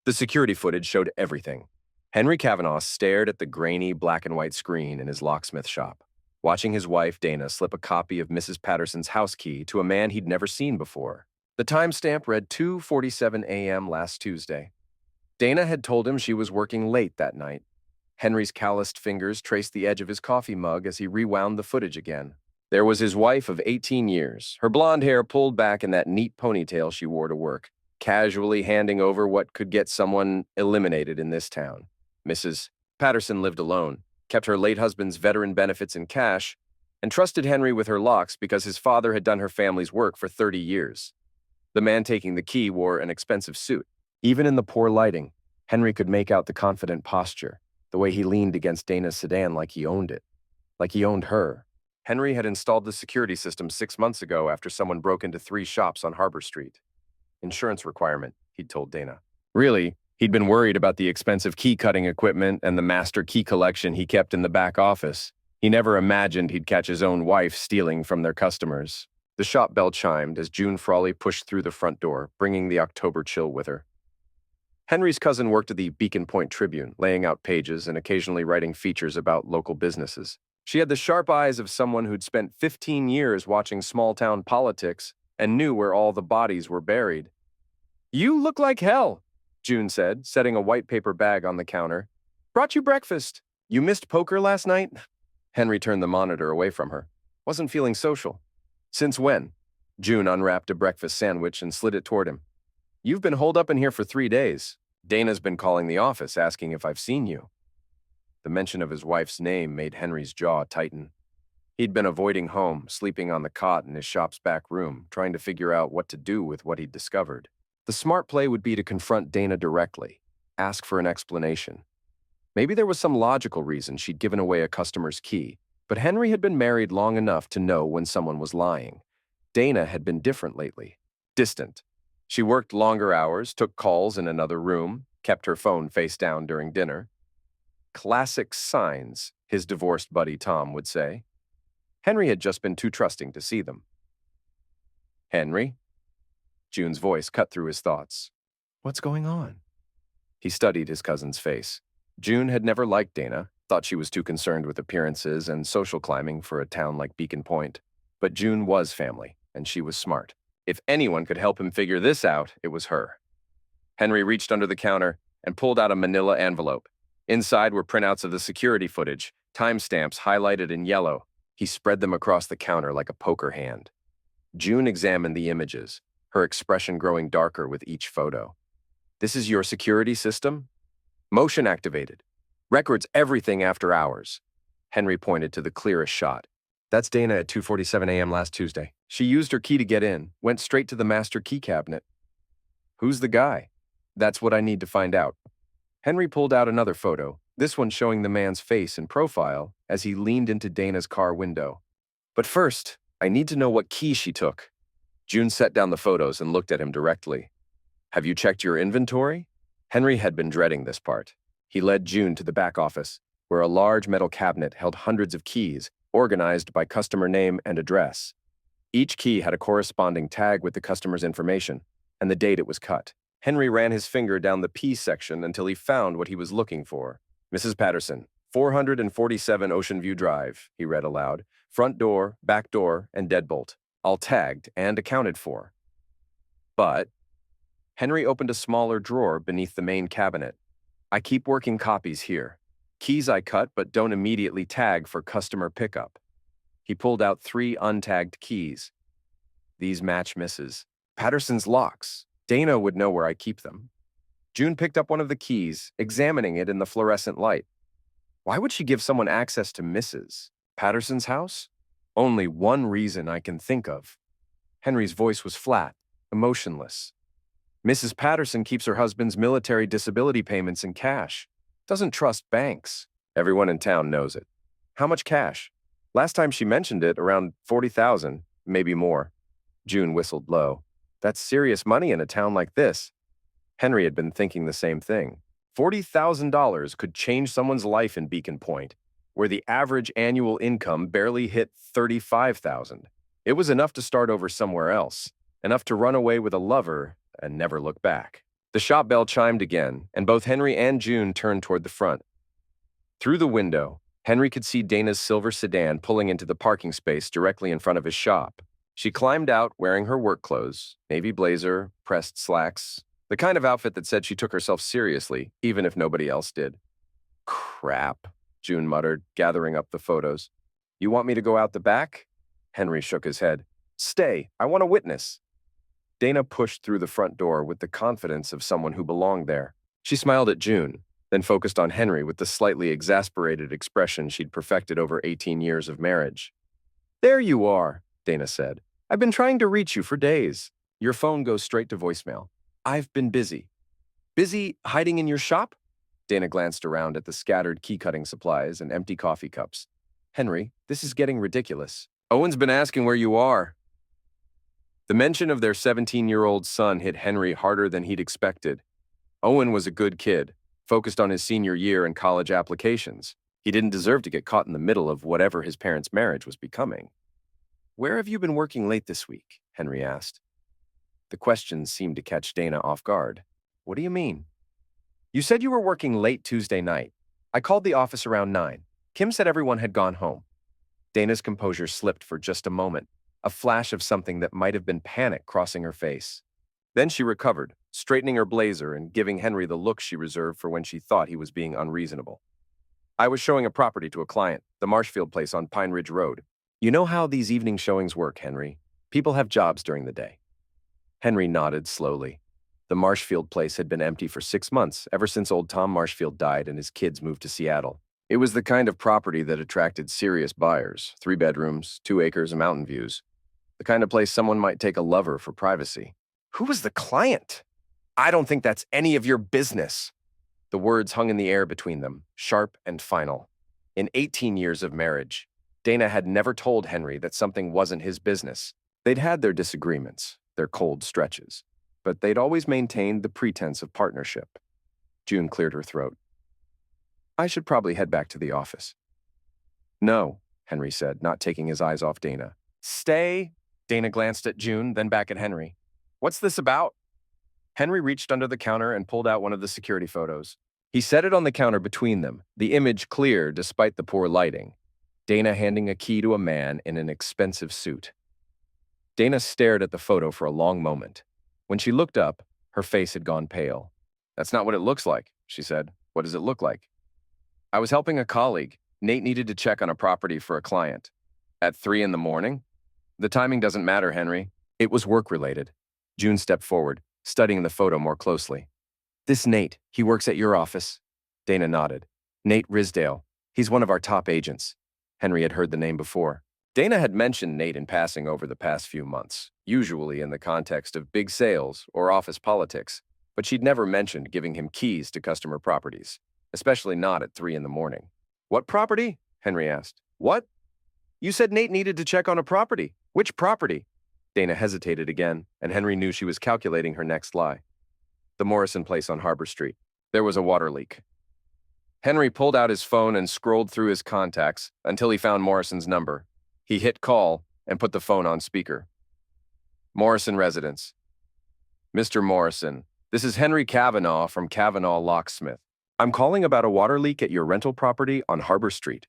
The security footage showed everything. Henry Kavanaugh stared at the grainy black and white screen in his locksmith shop, watching his wife, Dana, slip a copy of Mrs. Patterson's house key to a man he'd never seen before. The timestamp read 2:47 a.m. last Tuesday. Dana had told him she was working late that night. Henry's calloused fingers traced the edge of his coffee mug as he rewound the footage again. There was his wife of 18 years, her blonde hair pulled back in that neat ponytail she wore to work, casually handing over what could get someone eliminated in this town. Mrs. Patterson lived alone, kept her late husband's veteran benefits in cash, and trusted Henry with her locks because his father had done her family's work for 30 years. The man taking the key wore an expensive suit. Even in the poor lighting, Henry could make out the confident posture, the way he leaned against Dana's sedan like he owned it, like he owned her. Henry had installed the security system 6 months ago after someone broke into 3 shops on Harbor Street. Insurance requirement, he'd told Dana. Really, he'd been worried about the expensive key-cutting equipment and the master key collection he kept in the back office. He never imagined he'd catch his own wife stealing from their customers. The shop bell chimed as June Frawley pushed through the front door, bringing the October chill with her. Henry's cousin worked at the Beacon Point Tribune, laying out pages and occasionally writing features about local businesses. She had the sharp eyes of someone who'd spent 15 years watching small-town politics and knew where all the bodies were buried. "You look like hell," June said, setting a white paper bag on the counter. "Brought you breakfast. You missed poker last night?" Henry turned the monitor away from her. Wasn't feeling social. "Since when?" June unwrapped a breakfast sandwich and slid it toward him. "You've been holed up in here for 3 days. Dana's been calling the office asking if I've seen you." The mention of his wife's name made Henry's jaw tighten. He'd been avoiding home, sleeping on the cot in his shop's back room, trying to figure out what to do with what he'd discovered. The smart play would be to confront Dana directly, ask for an explanation. Maybe there was some logical reason she'd given away a customer's key, but Henry had been married long enough to know when someone was lying. Dana had been different lately, distant. She worked longer hours, took calls in another room, kept her phone face down during dinner. Classic signs, his divorced buddy Tom would say. Henry had just been too trusting to see them. "Henry?" June's voice cut through his thoughts. "What's going on?" He studied his cousin's face. June had never liked Dana, thought she was too concerned with appearances and social climbing for a town like Beacon Point. But June was family, and she was smart. If anyone could help him figure this out, it was her. Henry reached under the counter and pulled out a manila envelope. Inside were printouts of the security footage, timestamps highlighted in yellow. He spread them across the counter like a poker hand. June examined the images, her expression growing darker with each photo. "This is your security system? Motion activated. Records everything after hours." Henry pointed to the clearest shot. "That's Dana at 2:47 a.m. last Tuesday. She used her key to get in, went straight to the master key cabinet." "Who's the guy?" "That's what I need to find out." Henry pulled out another photo, this one showing the man's face in profile as he leaned into Dana's car window. "But first, I need to know what key she took." June set down the photos and looked at him directly. "Have you checked your inventory?" Henry had been dreading this part. He led June to the back office, where a large metal cabinet held hundreds of keys, organized by customer name and address. Each key had a corresponding tag with the customer's information and the date it was cut. Henry ran his finger down the P section until he found what he was looking for. "Mrs. Patterson, 447 Ocean View Drive," he read aloud. "Front door, back door, and deadbolt. All tagged and accounted for." But Henry opened a smaller drawer beneath the main cabinet. "I keep working copies here. Keys I cut but don't immediately tag for customer pickup." He pulled out 3 untagged keys. "These match Mrs. Patterson's locks. Dana would know where I keep them." June picked up one of the keys, examining it in the fluorescent light. Why would she give someone access to Mrs. Patterson's house? "Only one reason I can think of." Henry's voice was flat, emotionless. "Mrs. Patterson keeps her husband's military disability payments in cash. Doesn't trust banks. Everyone in town knows it." "How much cash?" "Last time she mentioned it, around 40,000, maybe more." June whistled low. "That's serious money in a town like this." Henry had been thinking the same thing. $40,000 could change someone's life in Beacon Point, where the average annual income barely hit 35,000. It was enough to start over somewhere else, enough to run away with a lover and never look back. The shop bell chimed again, and both Henry and June turned toward the front. Through the window, Henry could see Dana's silver sedan pulling into the parking space directly in front of his shop. She climbed out wearing her work clothes, navy blazer, pressed slacks, the kind of outfit that said she took herself seriously, even if nobody else did. Crap, June muttered, gathering up the photos. You want me to go out the back? Henry shook his head. Stay, I want a witness. Dana pushed through the front door with the confidence of someone who belonged there. She smiled at June, then focused on Henry with the slightly exasperated expression she'd perfected over 18 years of marriage. There you are, Dana said. I've been trying to reach you for days. Your phone goes straight to voicemail. I've been busy. Busy hiding in your shop? Dana glanced around at the scattered key-cutting supplies and empty coffee cups. Henry, this is getting ridiculous. Owen's been asking where you are. The mention of their 17-year-old son hit Henry harder than he'd expected. Owen was a good kid, focused on his senior year and college applications. He didn't deserve to get caught in the middle of whatever his parents' marriage was becoming. Where have you been working late this week? Henry asked. The question seemed to catch Dana off guard. What do you mean? You said you were working late Tuesday night. I called the office around 9. Kim said everyone had gone home. Dana's composure slipped for just a moment, a flash of something that might have been panic crossing her face. Then she recovered, straightening her blazer and giving Henry the look she reserved for when she thought he was being unreasonable. I was showing a property to a client, the Marshfield place on Pine Ridge Road. You know how these evening showings work, Henry. People have jobs during the day. Henry nodded slowly. The Marshfield place had been empty for 6 months, ever since old Tom Marshfield died and his kids moved to Seattle. It was the kind of property that attracted serious buyers, 3 bedrooms, 2 acres, and mountain views. The kind of place someone might take a lover for privacy. Who was the client? I don't think that's any of your business. The words hung in the air between them, sharp and final. In 18 years of marriage, Dana had never told Henry that something wasn't his business. They'd had their disagreements, their cold stretches, but they'd always maintained the pretense of partnership. June cleared her throat. I should probably head back to the office. No, Henry said, not taking his eyes off Dana. Stay. Dana glanced at June, then back at Henry. What's this about? Henry reached under the counter and pulled out one of the security photos. He set it on the counter between them, the image clear despite the poor lighting. Dana handing a key to a man in an expensive suit. Dana stared at the photo for a long moment. When she looked up, her face had gone pale. That's not what it looks like, she said. What does it look like? I was helping a colleague. Nate needed to check on a property for a client. At 3 in the morning? The timing doesn't matter, Henry. It was work-related. June stepped forward, studying the photo more closely. This Nate, he works at your office. Dana nodded. Nate Risdale. He's one of our top agents. Henry had heard the name before. Dana had mentioned Nate in passing over the past few months, usually in the context of big sales or office politics, but she'd never mentioned giving him keys to customer properties, especially not at 3 in the morning. What property? Henry asked. What? You said Nate needed to check on a property. Which property? Dana hesitated again, and Henry knew she was calculating her next lie. The Morrison place on Harbor Street. There was a water leak. Henry pulled out his phone and scrolled through his contacts until he found Morrison's number. He hit call and put the phone on speaker. Morrison residence. Mr. Morrison, this is Henry Kavanaugh from Kavanaugh Locksmith. I'm calling about a water leak at your rental property on Harbor Street.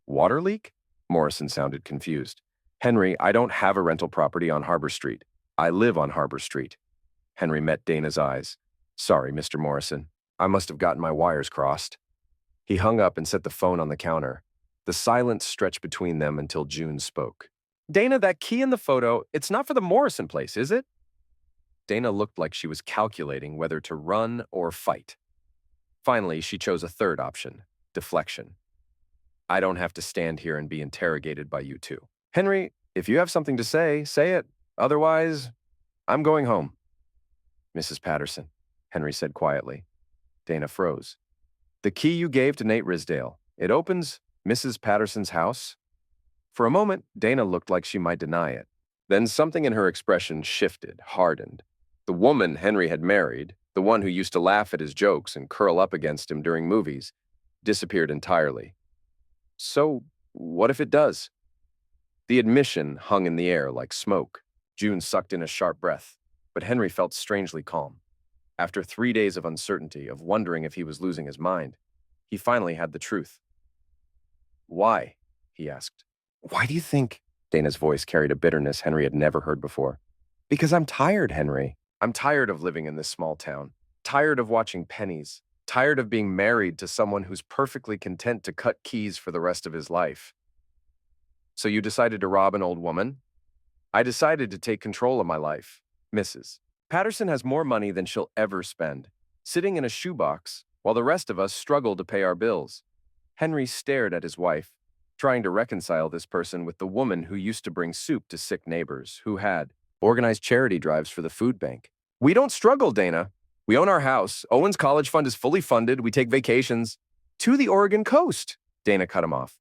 Water leak? Morrison sounded confused. Henry, I don't have a rental property on Harbor Street. I live on Harbor Street. Henry met Dana's eyes. Sorry, Mr. Morrison. I must have gotten my wires crossed. He hung up and set the phone on the counter. The silence stretched between them until June spoke. Dana, that key in the photo, it's not for the Morrison place, is it? Dana looked like she was calculating whether to run or fight. Finally, she chose a third option, deflection. I don't have to stand here and be interrogated by you two. Henry, if you have something to say, say it. Otherwise, I'm going home. Mrs. Patterson, Henry said quietly. Dana froze. The key you gave to Nate Risdale, it opens Mrs. Patterson's house? For a moment, Dana looked like she might deny it. Then something in her expression shifted, hardened. The woman Henry had married, the one who used to laugh at his jokes and curl up against him during movies, disappeared entirely. So, what if it does? The admission hung in the air like smoke. June sucked in a sharp breath, but Henry felt strangely calm. After 3 days of uncertainty, of wondering if he was losing his mind, he finally had the truth. Why? He asked. Why do you think? Dana's voice carried a bitterness Henry had never heard before. Because I'm tired, Henry. I'm tired of living in this small town. Tired of watching pennies. Tired of being married to someone who's perfectly content to cut keys for the rest of his life. So you decided to rob an old woman? I decided to take control of my life. Mrs. Patterson has more money than she'll ever spend, sitting in a shoebox while the rest of us struggle to pay our bills. Henry stared at his wife, trying to reconcile this person with the woman who used to bring soup to sick neighbors, who had organized charity drives for the food bank. We don't struggle, Dana. We own our house. Owen's college fund is fully funded. We take vacations to the Oregon coast. Dana cut him off.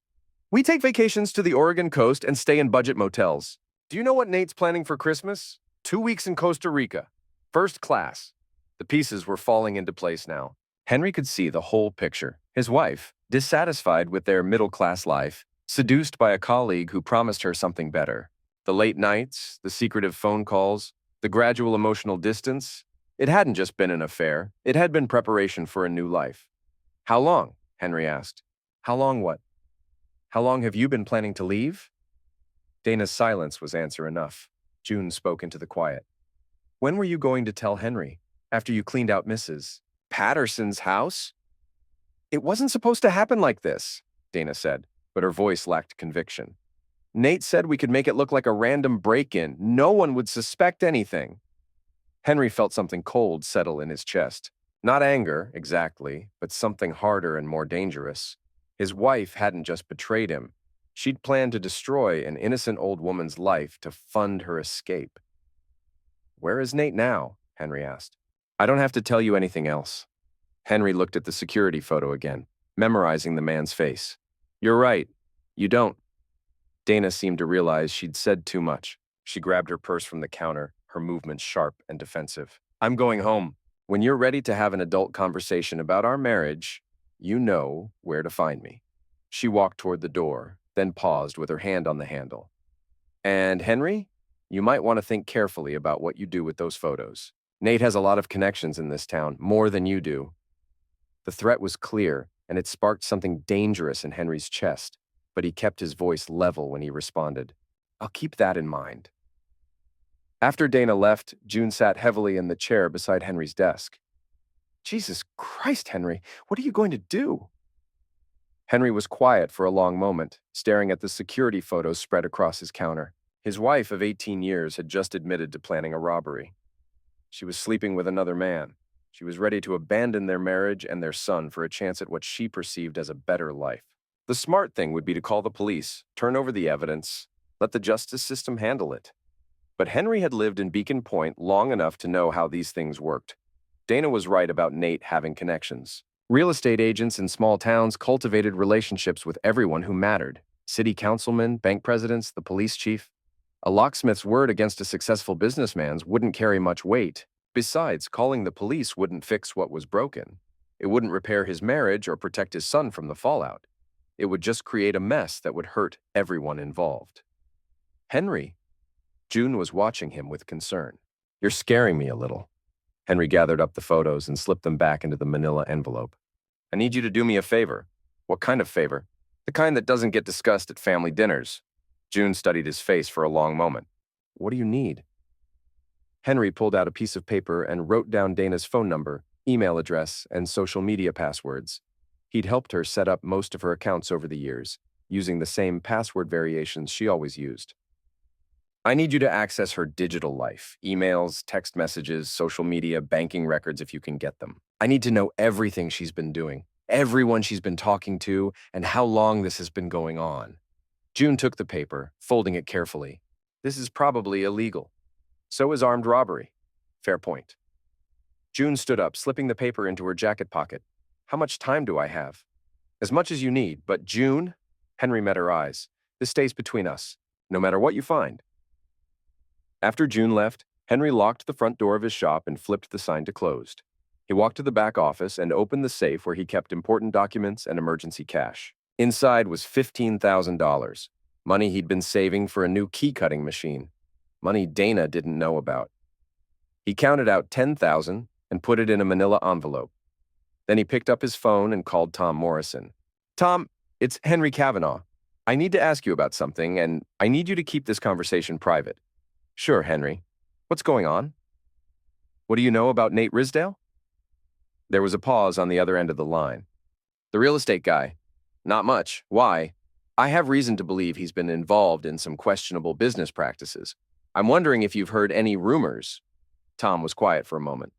We take vacations to the Oregon coast and stay in budget motels. Do you know what Nate's planning for Christmas? 2 weeks in Costa Rica. First class. The pieces were falling into place now. Henry could see the whole picture. His wife, dissatisfied with their middle-class life, seduced by a colleague who promised her something better. The late nights, the secretive phone calls, the gradual emotional distance. It hadn't just been an affair. It had been preparation for a new life. How long? Henry asked. How long what? How long have you been planning to leave? Dana's silence was answer enough. June spoke into the quiet. When were you going to tell Henry? After you cleaned out Mrs. Patterson's house? It wasn't supposed to happen like this, Dana said, but her voice lacked conviction. Nate said we could make it look like a random break-in. No one would suspect anything. Henry felt something cold settle in his chest. Not anger, exactly, but something harder and more dangerous. His wife hadn't just betrayed him. She'd planned to destroy an innocent old woman's life to fund her escape. Where is Nate now? Henry asked. I don't have to tell you anything else. Henry looked at the security photo again, memorizing the man's face. You're right. You don't. Dana seemed to realize she'd said too much. She grabbed her purse from the counter, her movements sharp and defensive. I'm going home. When you're ready to have an adult conversation about our marriage, you know where to find me. She walked toward the door, then paused with her hand on the handle. And Henry, you might want to think carefully about what you do with those photos. Nate has a lot of connections in this town, more than you do. The threat was clear, and it sparked something dangerous in Henry's chest, but he kept his voice level when he responded. I'll keep that in mind. After Dana left, June sat heavily in the chair beside Henry's desk. Jesus Christ, Henry, what are you going to do? Henry was quiet for a long moment, staring at the security photos spread across his counter. His wife of 18 years had just admitted to planning a robbery. She was sleeping with another man. She was ready to abandon their marriage and their son for a chance at what she perceived as a better life. The smart thing would be to call the police, turn over the evidence, let the justice system handle it. But Henry had lived in Beacon Point long enough to know how these things worked. Dana was right about Nate having connections. Real estate agents in small towns cultivated relationships with everyone who mattered. City councilmen, bank presidents, the police chief. A locksmith's word against a successful businessman's wouldn't carry much weight. Besides, calling the police wouldn't fix what was broken. It wouldn't repair his marriage or protect his son from the fallout. It would just create a mess that would hurt everyone involved. Henry. June was watching him with concern. You're scaring me a little. Henry gathered up the photos and slipped them back into the manila envelope. I need you to do me a favor. What kind of favor? The kind that doesn't get discussed at family dinners. June studied his face for a long moment. What do you need? Henry pulled out a piece of paper and wrote down Dana's phone number, email address, and social media passwords. He'd helped her set up most of her accounts over the years, using the same password variations she always used. I need you to access her digital life, emails, text messages, social media, banking records if you can get them. I need to know everything she's been doing, everyone she's been talking to, and how long this has been going on. June took the paper, folding it carefully. This is probably illegal. So is armed robbery. Fair point. June stood up, slipping the paper into her jacket pocket. How much time do I have? As much as you need, but June? Henry met her eyes. This stays between us, no matter what you find. After June left, Henry locked the front door of his shop and flipped the sign to closed. He walked to the back office and opened the safe where he kept important documents and emergency cash. Inside was $15,000, money he'd been saving for a new key-cutting machine, money Dana didn't know about. He counted out $10,000 and put it in a manila envelope. Then he picked up his phone and called Tom Morrison. Tom, it's Henry Kavanaugh. I need to ask you about something, and I need you to keep this conversation private. Sure, Henry. What's going on? What do you know about Nate Risdale? There was a pause on the other end of the line. The real estate guy. Not much. Why? I have reason to believe he's been involved in some questionable business practices. I'm wondering if you've heard any rumors. Tom was quiet for a moment.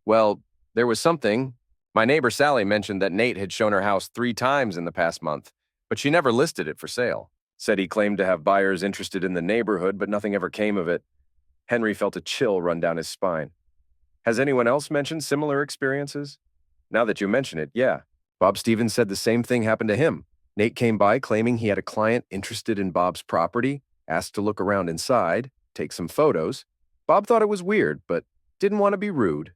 Well, there was something. My neighbor Sally mentioned that Nate had shown her house 3 times in the past month, but she never listed it for sale. Said he claimed to have buyers interested in the neighborhood, but nothing ever came of it. Henry felt a chill run down his spine. Has anyone else mentioned similar experiences? Now that you mention it, yeah. Bob Stevens said the same thing happened to him. Nate came by claiming he had a client interested in Bob's property, asked to look around inside, take some photos. Bob thought it was weird, but didn't want to be rude.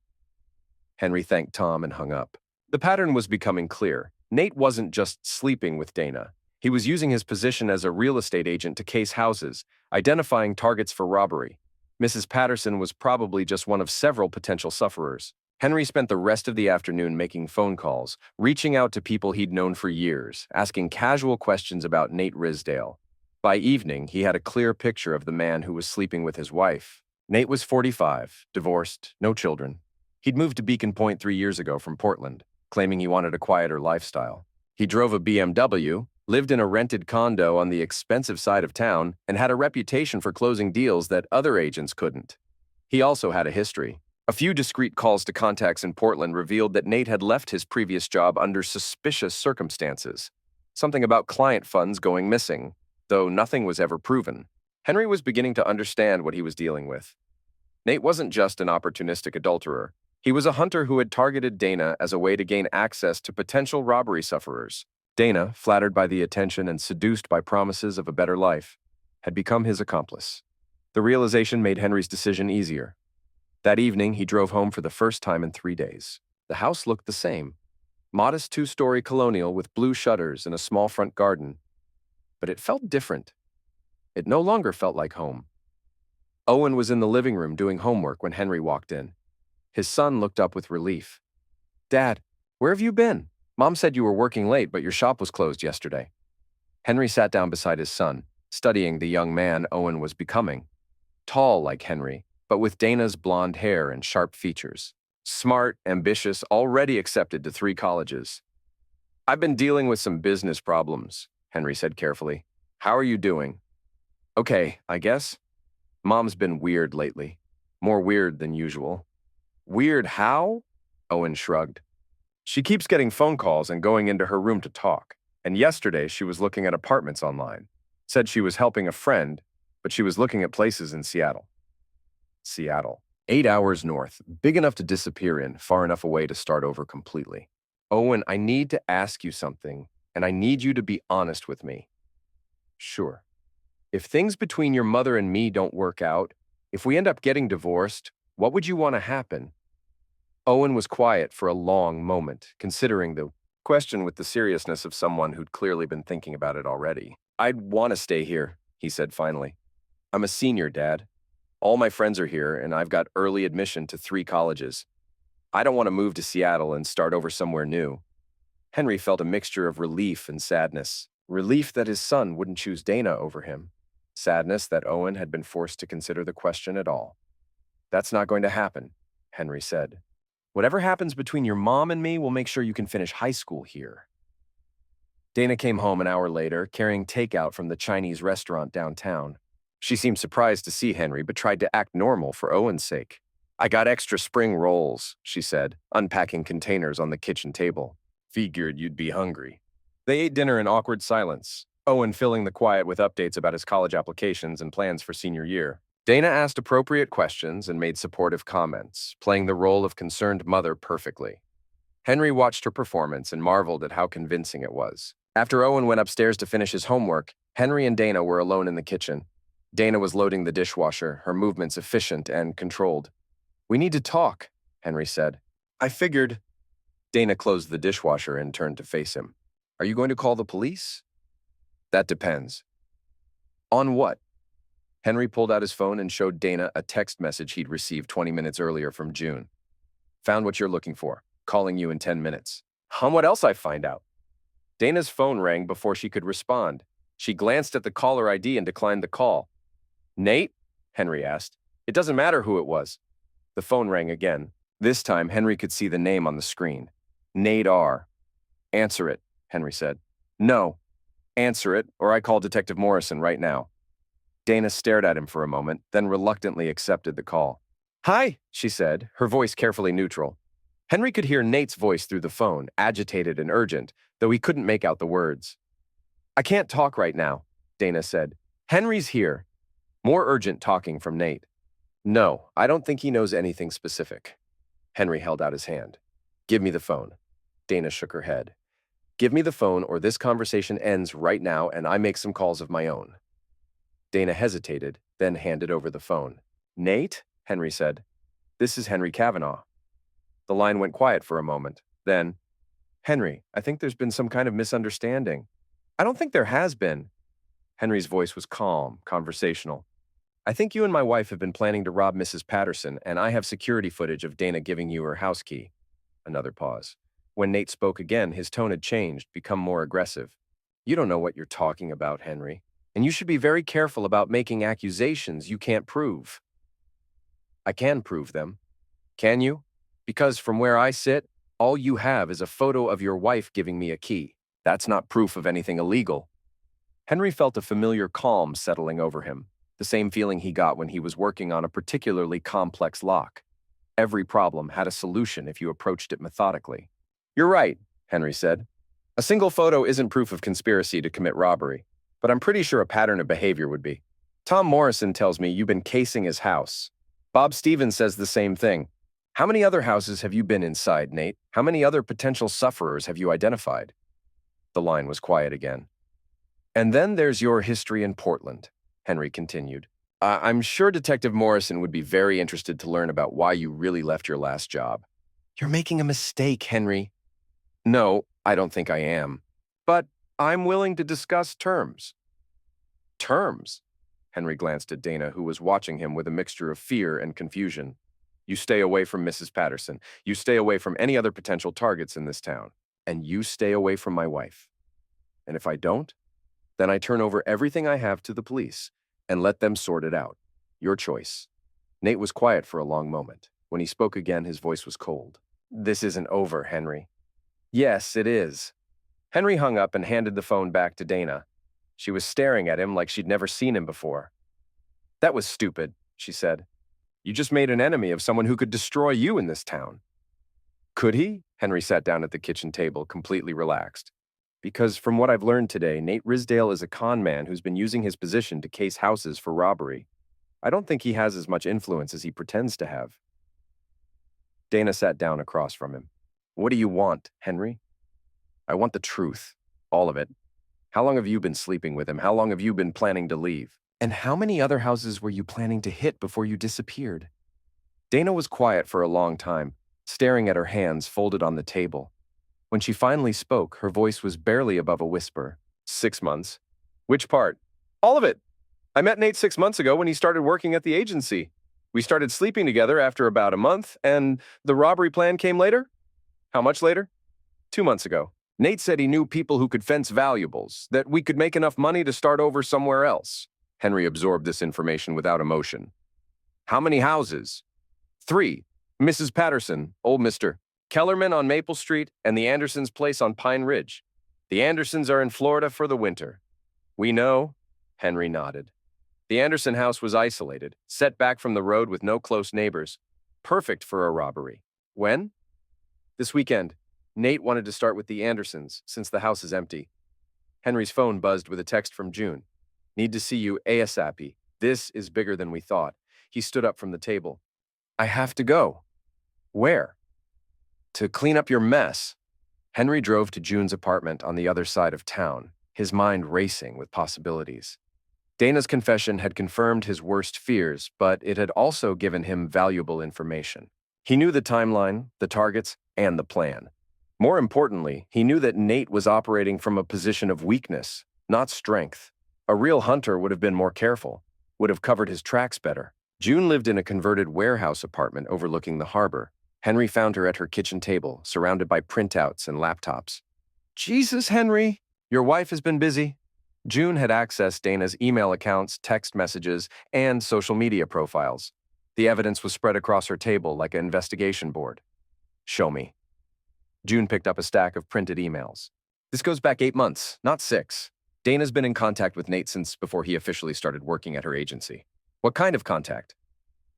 Henry thanked Tom and hung up. The pattern was becoming clear. Nate wasn't just sleeping with Dana. He was using his position as a real estate agent to case houses, identifying targets for robbery. Mrs. Patterson was probably just one of several potential sufferers. Henry spent the rest of the afternoon making phone calls, reaching out to people he'd known for years, asking casual questions about Nate Risdale. By evening, he had a clear picture of the man who was sleeping with his wife. Nate was 45, divorced, no children. He'd moved to Beacon Point 3 years ago from Portland, claiming he wanted a quieter lifestyle. He drove a BMW, lived in a rented condo on the expensive side of town, and had a reputation for closing deals that other agents couldn't. He also had a history. A few discreet calls to contacts in Portland revealed that Nate had left his previous job under suspicious circumstances. Something about client funds going missing, though nothing was ever proven. Henry was beginning to understand what he was dealing with. Nate wasn't just an opportunistic adulterer. He was a hunter who had targeted Dana as a way to gain access to potential robbery sufferers. Dana, flattered by the attention and seduced by promises of a better life, had become his accomplice. The realization made Henry's decision easier. That evening, he drove home for the first time in 3 days. The house looked the same. Modest 2-story colonial with blue shutters and a small front garden. But it felt different. It no longer felt like home. Owen was in the living room doing homework when Henry walked in. His son looked up with relief. Dad, where have you been? Mom said you were working late, but your shop was closed yesterday. Henry sat down beside his son, studying the young man Owen was becoming. Tall like Henry, but with Dana's blonde hair and sharp features. Smart, ambitious, already accepted to 3 colleges. I've been dealing with some business problems, Henry said carefully. How are you doing? Okay, I guess. Mom's been weird lately. More weird than usual. Weird how? Owen shrugged. She keeps getting phone calls and going into her room to talk. And yesterday she was looking at apartments online. Said she was helping a friend, but she was looking at places in Seattle. Seattle. 8 hours north, big enough to disappear in, far enough away to start over completely. Owen, I need to ask you something, and I need you to be honest with me. Sure. If things between your mother and me don't work out, if we end up getting divorced, what would you want to happen? Owen was quiet for a long moment, considering the question with the seriousness of someone who'd clearly been thinking about it already. I'd want to stay here, he said finally. I'm a senior, Dad. All my friends are here, and I've got early admission to 3 colleges. I don't want to move to Seattle and start over somewhere new. Henry felt a mixture of relief and sadness. Relief that his son wouldn't choose Dana over him. Sadness that Owen had been forced to consider the question at all. That's not going to happen, Henry said. Whatever happens between your mom and me, we'll make sure you can finish high school here. Dana came home an hour later, carrying takeout from the Chinese restaurant downtown. She seemed surprised to see Henry, but tried to act normal for Owen's sake. I got extra spring rolls, she said, unpacking containers on the kitchen table. Figured you'd be hungry. They ate dinner in awkward silence, Owen filling the quiet with updates about his college applications and plans for senior year. Dana asked appropriate questions and made supportive comments, playing the role of concerned mother perfectly. Henry watched her performance and marveled at how convincing it was. After Owen went upstairs to finish his homework, Henry and Dana were alone in the kitchen. Dana was loading the dishwasher, her movements efficient and controlled. We need to talk, Henry said. I figured. Dana closed the dishwasher and turned to face him. Are you going to call the police? That depends. On what? Henry pulled out his phone and showed Dana a text message he'd received 20 minutes earlier from June. Found what you're looking for. Calling you in 10 minutes. What else I find out? Dana's phone rang before she could respond. She glanced at the caller ID and declined the call. Nate? Henry asked. It doesn't matter who it was. The phone rang again. This time, Henry could see the name on the screen. Nate R. Answer it, Henry said. No. Answer it, or I call Detective Morrison right now. Dana stared at him for a moment, then reluctantly accepted the call. Hi, she said, her voice carefully neutral. Henry could hear Nate's voice through the phone, agitated and urgent, though he couldn't make out the words. I can't talk right now, Dana said. Henry's here. More urgent talking from Nate. No, I don't think he knows anything specific. Henry held out his hand. Give me the phone. Dana shook her head. Give me the phone or this conversation ends right now and I make some calls of my own. Dana hesitated, then handed over the phone. Nate? Henry said. This is Henry Kavanaugh. The line went quiet for a moment. Then, Henry, I think there's been some kind of misunderstanding. I don't think there has been. Henry's voice was calm, conversational. I think you and my wife have been planning to rob Mrs. Patterson, and I have security footage of Dana giving you her house key. Another pause. When Nate spoke again, his tone had changed, become more aggressive. You don't know what you're talking about, Henry, and you should be very careful about making accusations you can't prove. I can prove them. Can you? Because from where I sit, all you have is a photo of your wife giving me a key. That's not proof of anything illegal. Henry felt a familiar calm settling over him, the same feeling he got when he was working on a particularly complex lock. Every problem had a solution if you approached it methodically. You're right, Henry said. A single photo isn't proof of conspiracy to commit robbery, but I'm pretty sure a pattern of behavior would be. Tom Morrison tells me you've been casing his house. Bob Stevens says the same thing. How many other houses have you been inside, Nate? How many other potential sufferers have you identified? The line was quiet again. And then there's your history in Portland, Henry continued. I'm sure Detective Morrison would be very interested to learn about why you really left your last job. You're making a mistake, Henry. No, I don't think I am. But I'm willing to discuss terms. Terms? Henry glanced at Dana, who was watching him with a mixture of fear and confusion. You stay away from Mrs. Patterson. You stay away from any other potential targets in this town. And you stay away from my wife. And if I don't, then I turn over everything I have to the police and let them sort it out. Your choice. Nate was quiet for a long moment. When he spoke again, his voice was cold. This isn't over, Henry. Yes, it is. Henry hung up and handed the phone back to Dana. She was staring at him like she'd never seen him before. That was stupid, she said. You just made an enemy of someone who could destroy you in this town. Could he? Henry sat down at the kitchen table, completely relaxed. Because from what I've learned today, Nate Risdale is a con man who's been using his position to case houses for robbery. I don't think he has as much influence as he pretends to have. Dana sat down across from him. What do you want, Henry? I want the truth. All of it. How long have you been sleeping with him? How long have you been planning to leave? And how many other houses were you planning to hit before you disappeared? Dana was quiet for a long time, staring at her hands folded on the table. When she finally spoke, her voice was barely above a whisper. 6 months. Which part? All of it. I met Nate 6 months ago when he started working at the agency. We started sleeping together after about a month, and the robbery plan came later? How much later? 2 months ago. Nate said he knew people who could fence valuables, that we could make enough money to start over somewhere else. Henry absorbed this information without emotion. How many houses? 3. Mrs. Patterson, old Mr. Kellerman on Maple Street, and the Andersons' place on Pine Ridge. The Andersons are in Florida for the winter. We know, Henry nodded. The Anderson house was isolated, set back from the road with no close neighbors. Perfect for a robbery. When? This weekend. Nate wanted to start with the Andersons, since the house is empty. Henry's phone buzzed with a text from June. Need to see you ASAP. This is bigger than we thought. He stood up from the table. I have to go. Where? To clean up your mess. Henry drove to June's apartment on the other side of town, his mind racing with possibilities. Dana's confession had confirmed his worst fears, but it had also given him valuable information. He knew the timeline, the targets, and the plan. More importantly, he knew that Nate was operating from a position of weakness, not strength. A real hunter would have been more careful, would have covered his tracks better. June lived in a converted warehouse apartment overlooking the harbor. Henry found her at her kitchen table, surrounded by printouts and laptops. Jesus, Henry, your wife has been busy. June had accessed Dana's email accounts, text messages, and social media profiles. The evidence was spread across her table like an investigation board. Show me. June picked up a stack of printed emails. This goes back 8 months, not 6. Dana's been in contact with Nate since before he officially started working at her agency. What kind of contact?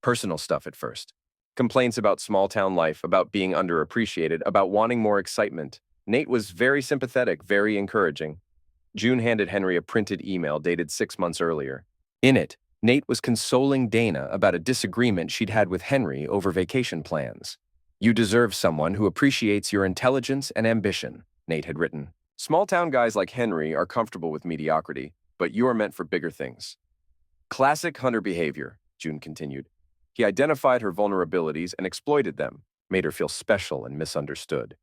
Personal stuff at first. Complaints about small-town life, about being underappreciated, about wanting more excitement. Nate was very sympathetic, very encouraging. June handed Henry a printed email dated 6 months earlier. In it, Nate was consoling Dana about a disagreement she'd had with Henry over vacation plans. "You deserve someone who appreciates your intelligence and ambition," Nate had written. "Small-town guys like Henry are comfortable with mediocrity, but you are meant for bigger things." Classic Hunter behavior, June continued. He identified her vulnerabilities and exploited them, made her feel special and misunderstood.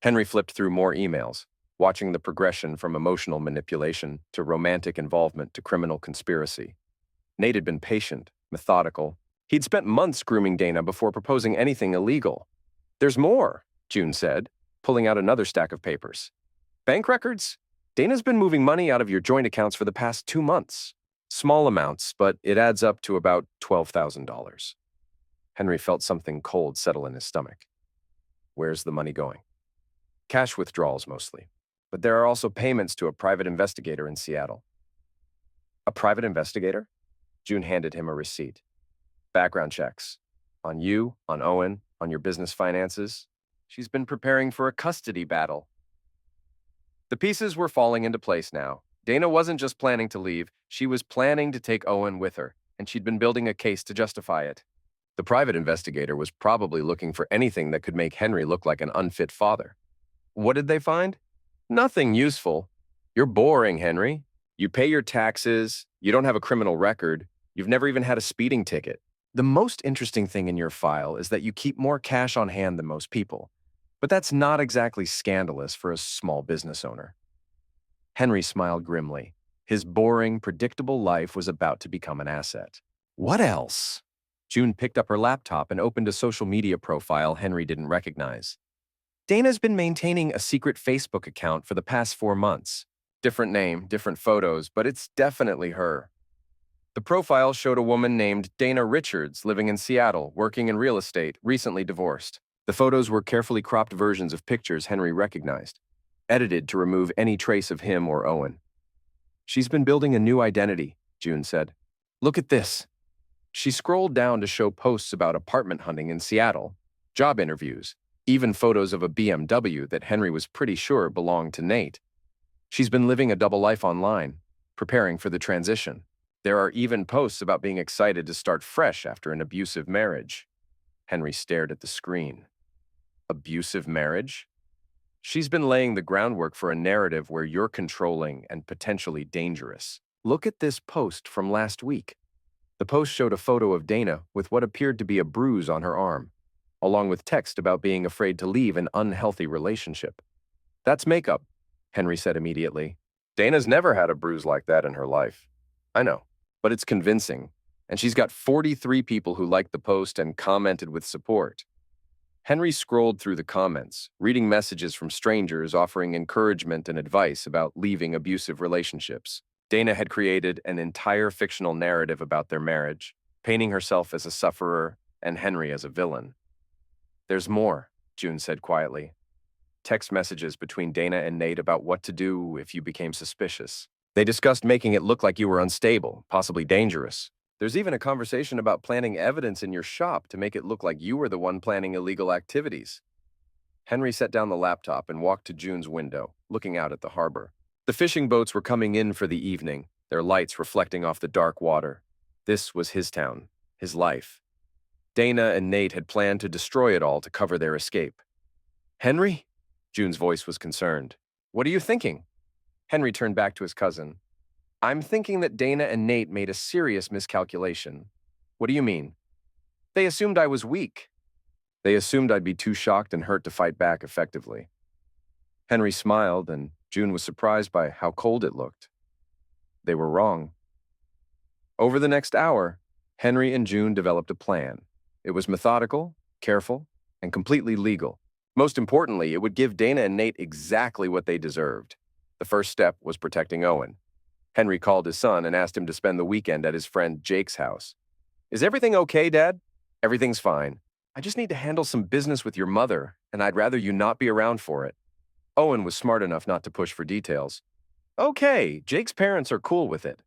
Henry flipped through more emails, watching the progression from emotional manipulation to romantic involvement to criminal conspiracy. Nate had been patient, methodical. He'd spent months grooming Dana before proposing anything illegal. "There's more," June said, pulling out another stack of papers. "Bank records? Dana's been moving money out of your joint accounts for the past 2 months. Small amounts, but it adds up to about $12,000. Henry felt something cold settle in his stomach. Where's the money going? Cash withdrawals mostly, but there are also payments to a private investigator in Seattle. A private investigator? June handed him a receipt. Background checks. On you, on Owen, on your business finances. She's been preparing for a custody battle. The pieces were falling into place now. Dana wasn't just planning to leave, she was planning to take Owen with her, and she'd been building a case to justify it. The private investigator was probably looking for anything that could make Henry look like an unfit father. What did they find? Nothing useful. You're boring, Henry. You pay your taxes, you don't have a criminal record, you've never even had a speeding ticket. The most interesting thing in your file is that you keep more cash on hand than most people. But that's not exactly scandalous for a small business owner. Henry smiled grimly. His boring, predictable life was about to become an asset. What else? June picked up her laptop and opened a social media profile Henry didn't recognize. Dana's been maintaining a secret Facebook account for the past 4 months. Different name, different photos, but it's definitely her. The profile showed a woman named Dana Richards living in Seattle, working in real estate, recently divorced. The photos were carefully cropped versions of pictures Henry recognized, edited to remove any trace of him or Owen. She's been building a new identity, June said. Look at this. She scrolled down to show posts about apartment hunting in Seattle, job interviews, even photos of a BMW that Henry was pretty sure belonged to Nate. She's been living a double life online, preparing for the transition. There are even posts about being excited to start fresh after an abusive marriage. Henry stared at the screen. Abusive marriage? She's been laying the groundwork for a narrative where you're controlling and potentially dangerous. Look at this post from last week. The post showed a photo of Dana with what appeared to be a bruise on her arm, along with text about being afraid to leave an unhealthy relationship. That's makeup, Henry said immediately. Dana's never had a bruise like that in her life. I know, but it's convincing, and she's got 43 people who liked the post and commented with support. Henry scrolled through the comments, reading messages from strangers offering encouragement and advice about leaving abusive relationships. Dana had created an entire fictional narrative about their marriage, painting herself as a sufferer and Henry as a villain. There's more, June said quietly. Text messages between Dana and Nate about what to do if you became suspicious. They discussed making it look like you were unstable, possibly dangerous. There's even a conversation about planting evidence in your shop to make it look like you were the one planning illegal activities. Henry set down the laptop and walked to June's window, looking out at the harbor. The fishing boats were coming in for the evening, their lights reflecting off the dark water. This was his town, his life. Dana and Nate had planned to destroy it all to cover their escape. Henry? June's voice was concerned. What are you thinking? Henry turned back to his cousin. I'm thinking that Dana and Nate made a serious miscalculation. What do you mean? They assumed I was weak. They assumed I'd be too shocked and hurt to fight back effectively. Henry smiled, and June was surprised by how cold it looked. They were wrong. Over the next hour, Henry and June developed a plan. It was methodical, careful, and completely legal. Most importantly, it would give Dana and Nate exactly what they deserved. The first step was protecting Owen. Henry called his son and asked him to spend the weekend at his friend Jake's house. "Is everything okay, Dad?" "Everything's fine. I just need to handle some business with your mother, and I'd rather you not be around for it." Owen was smart enough not to push for details. "Okay, Jake's parents are cool with it."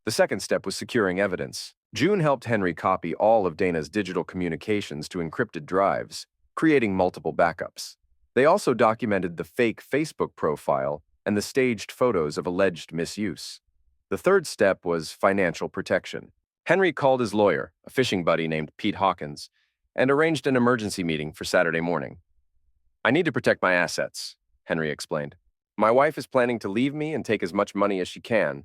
The second step was securing evidence. June helped Henry copy all of Dana's digital communications to encrypted drives, creating multiple backups. They also documented the fake Facebook profile and the staged photos of alleged misuse. The third step was financial protection. Henry called his lawyer, a fishing buddy named Pete Hawkins, and arranged an emergency meeting for Saturday morning. "I need to protect my assets," Henry explained. "My wife is planning to leave me and take as much money as she can."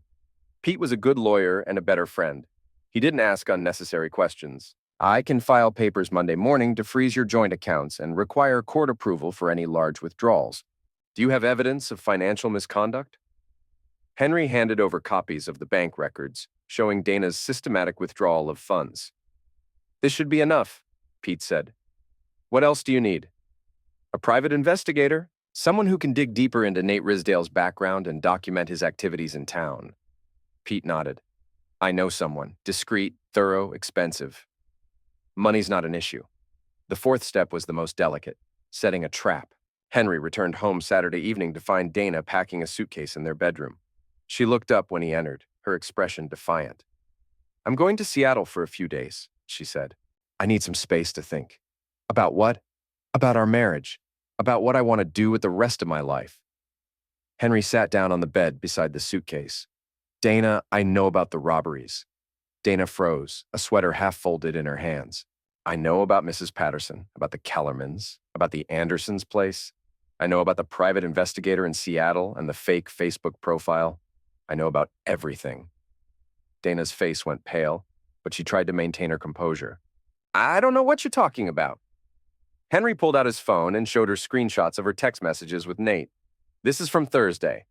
Pete was a good lawyer and a better friend. He didn't ask unnecessary questions. "I can file papers Monday morning to freeze your joint accounts and require court approval for any large withdrawals. Do you have evidence of financial misconduct?" Henry handed over copies of the bank records, showing Dana's systematic withdrawal of funds. "This should be enough," Pete said. "What else do you need?" "A private investigator, someone who can dig deeper into Nate Risdale's background and document his activities in town." Pete nodded. "I know someone. Discreet, thorough, expensive. Money's not an issue." The fourth step was the most delicate, setting a trap. Henry returned home Saturday evening to find Dana packing a suitcase in their bedroom. She looked up when he entered, her expression defiant. "I'm going to Seattle for a few days," she said. "I need some space to think." "About what?" "About our marriage. About what I want to do with the rest of my life." Henry sat down on the bed beside the suitcase. "Dana, I know about the robberies." Dana froze, a sweater half folded in her hands. "I know about Mrs. Patterson, about the Kellermans, about the Andersons' place. I know about the private investigator in Seattle and the fake Facebook profile. I know about everything." Dana's face went pale, but she tried to maintain her composure. "I don't know what you're talking about." Henry pulled out his phone and showed her screenshots of her text messages with Nate. "This is from Thursday."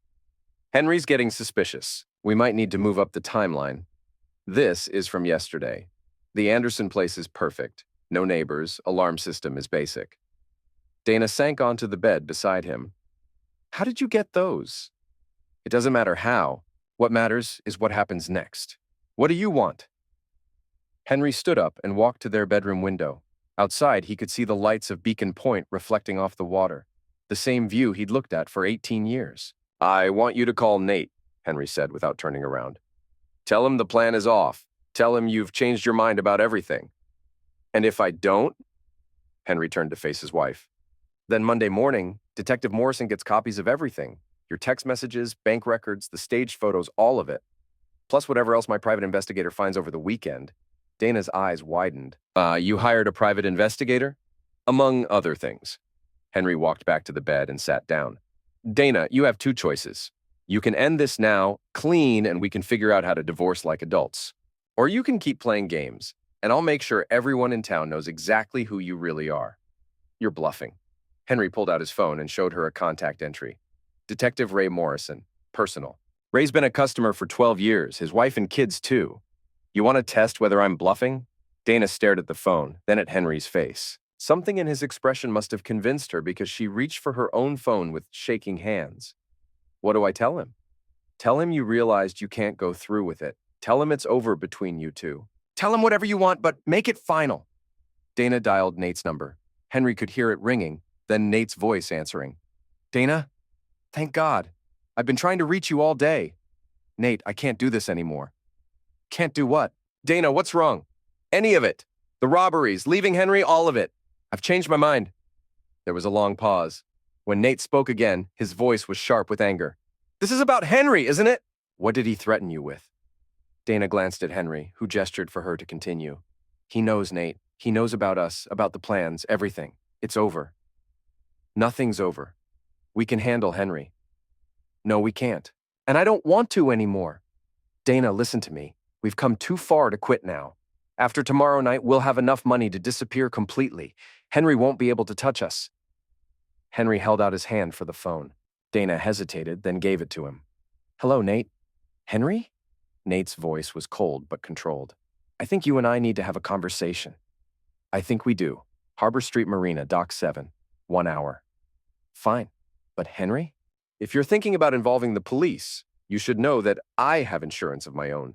"Henry's getting suspicious. We might need to move up the timeline." "This is from yesterday. The Anderson place is perfect. No neighbors, alarm system is basic." Dana sank onto the bed beside him. "How did you get those?" "It doesn't matter how. What matters is what happens next. What do you want?" Henry stood up and walked to their bedroom window. Outside, he could see the lights of Beacon Point reflecting off the water, the same view he'd looked at for 18 years. "I want you to call Nate," Henry said without turning around. "Tell him the plan is off. Tell him you've changed your mind about everything." "And if I don't?" Henry turned to face his wife. "Then Monday morning, Detective Morrison gets copies of everything. Your text messages, bank records, the staged photos, all of it. Plus whatever else my private investigator finds over the weekend." Dana's eyes widened. You hired a private investigator?" "Among other things." Henry walked back to the bed and sat down. "Dana, you have two choices. You can end this now, clean, and we can figure out how to divorce like adults. Or you can keep playing games, and I'll make sure everyone in town knows exactly who you really are." "You're bluffing." Henry pulled out his phone and showed her a contact entry. "Detective Ray Morrison, personal. Ray's been a customer for 12 years, his wife and kids too. You want to test whether I'm bluffing?" Dana stared at the phone, then at Henry's face. Something in his expression must have convinced her because she reached for her own phone with shaking hands. "What do I tell him?" "Tell him you realized you can't go through with it. Tell him it's over between you two." "Tell him whatever you want, but make it final." Dana dialed Nate's number. Henry could hear it ringing, then Nate's voice answering. "Dana? Thank God. I've been trying to reach you all day." "Nate, I can't do this anymore." "Can't do what?" "Dana, what's wrong?" "Any of it. The robberies, leaving Henry, all of it. I've changed my mind." There was a long pause. When Nate spoke again, his voice was sharp with anger. "This is about Henry, isn't it?" "What did he threaten you with?" Dana glanced at Henry, who gestured for her to continue. "He knows, Nate. He knows about us, about the plans, everything. It's over." "Nothing's over. We can handle Henry." "No, we can't. And I don't want to anymore." "Dana, listen to me. We've come too far to quit now. After tomorrow night, we'll have enough money to disappear completely. Henry won't be able to touch us." Henry held out his hand for the phone. Dana hesitated, then gave it to him. "Hello, Nate." "Henry?" Nate's voice was cold but controlled. "I think you and I need to have a conversation." "I think we do." Harbor Street Marina, Dock 7. 1 hour. Fine. But Henry? If you're thinking about involving the police, you should know that I have insurance of my own.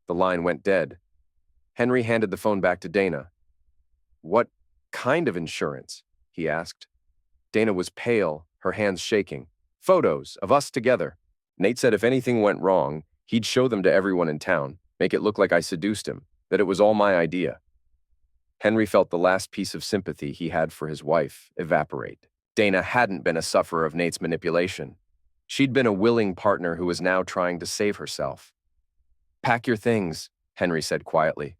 The line went dead. Henry handed the phone back to Dana. What kind of insurance? He asked. Dana was pale, her hands shaking. Photos of us together. Nate said if anything went wrong, he'd show them to everyone in town, make it look like I seduced him, that it was all my idea. Henry felt the last piece of sympathy he had for his wife evaporate. Dana hadn't been a sufferer of Nate's manipulation. She'd been a willing partner who was now trying to save herself. Pack your things, Henry said quietly.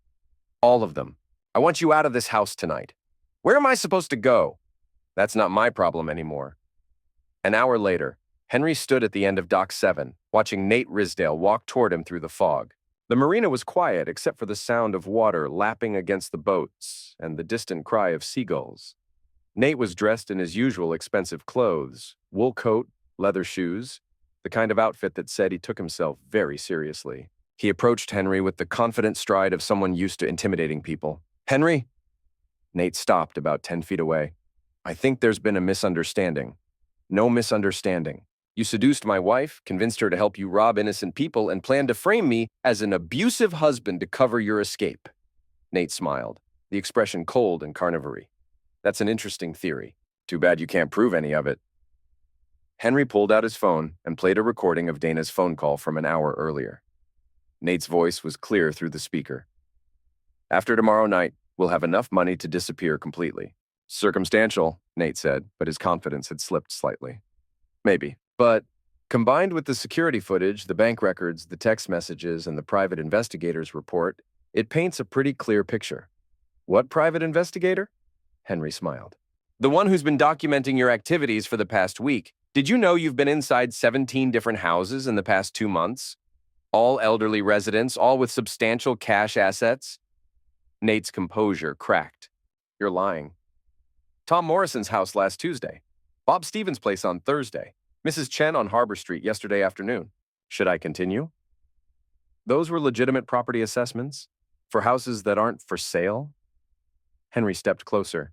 All of them. I want you out of this house tonight. Where am I supposed to go? That's not my problem anymore. An hour later, Henry stood at the end of Dock 7, watching Nate Risdale walk toward him through the fog. The marina was quiet except for the sound of water lapping against the boats and the distant cry of seagulls. Nate was dressed in his usual expensive clothes, wool coat, leather shoes, the kind of outfit that said he took himself very seriously. He approached Henry with the confident stride of someone used to intimidating people. Henry? Nate stopped about 10 feet away. I think there's been a misunderstanding. No misunderstanding. You seduced my wife, convinced her to help you rob innocent people, and planned to frame me as an abusive husband to cover your escape. Nate smiled, the expression cold and carnivory. That's an interesting theory. Too bad you can't prove any of it. Henry pulled out his phone and played a recording of Dana's phone call from an hour earlier. Nate's voice was clear through the speaker. After tomorrow night, we'll have enough money to disappear completely. Circumstantial, Nate said, but his confidence had slipped slightly. Maybe. But combined with the security footage, the bank records, the text messages, and the private investigator's report, it paints a pretty clear picture. What private investigator? Henry smiled. The one who's been documenting your activities for the past week. Did you know you've been inside 17 different houses in the past 2 months? All elderly residents, all with substantial cash assets? Nate's composure cracked. You're lying. Tom Morrison's house last Tuesday. Bob Stevens' place on Thursday. Mrs. Chen on Harbor Street yesterday afternoon. Should I continue? Those were legitimate property assessments for houses that aren't for sale? Henry stepped closer.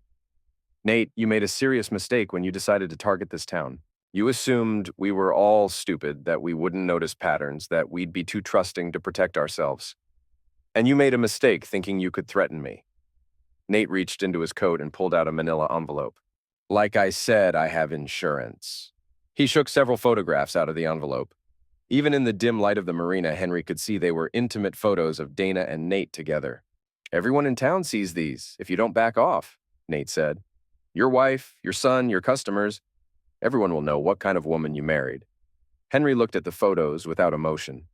Nate, you made a serious mistake when you decided to target this town. You assumed we were all stupid, that we wouldn't notice patterns, that we'd be too trusting to protect ourselves. And you made a mistake thinking you could threaten me. Nate reached into his coat and pulled out a manila envelope. Like I said, I have insurance. He shook several photographs out of the envelope. Even in the dim light of the marina, Henry could see they were intimate photos of Dana and Nate together. Everyone in town sees these, if you don't back off, Nate said. Your wife, your son, your customers. Everyone will know what kind of woman you married. Henry looked at the photos without emotion.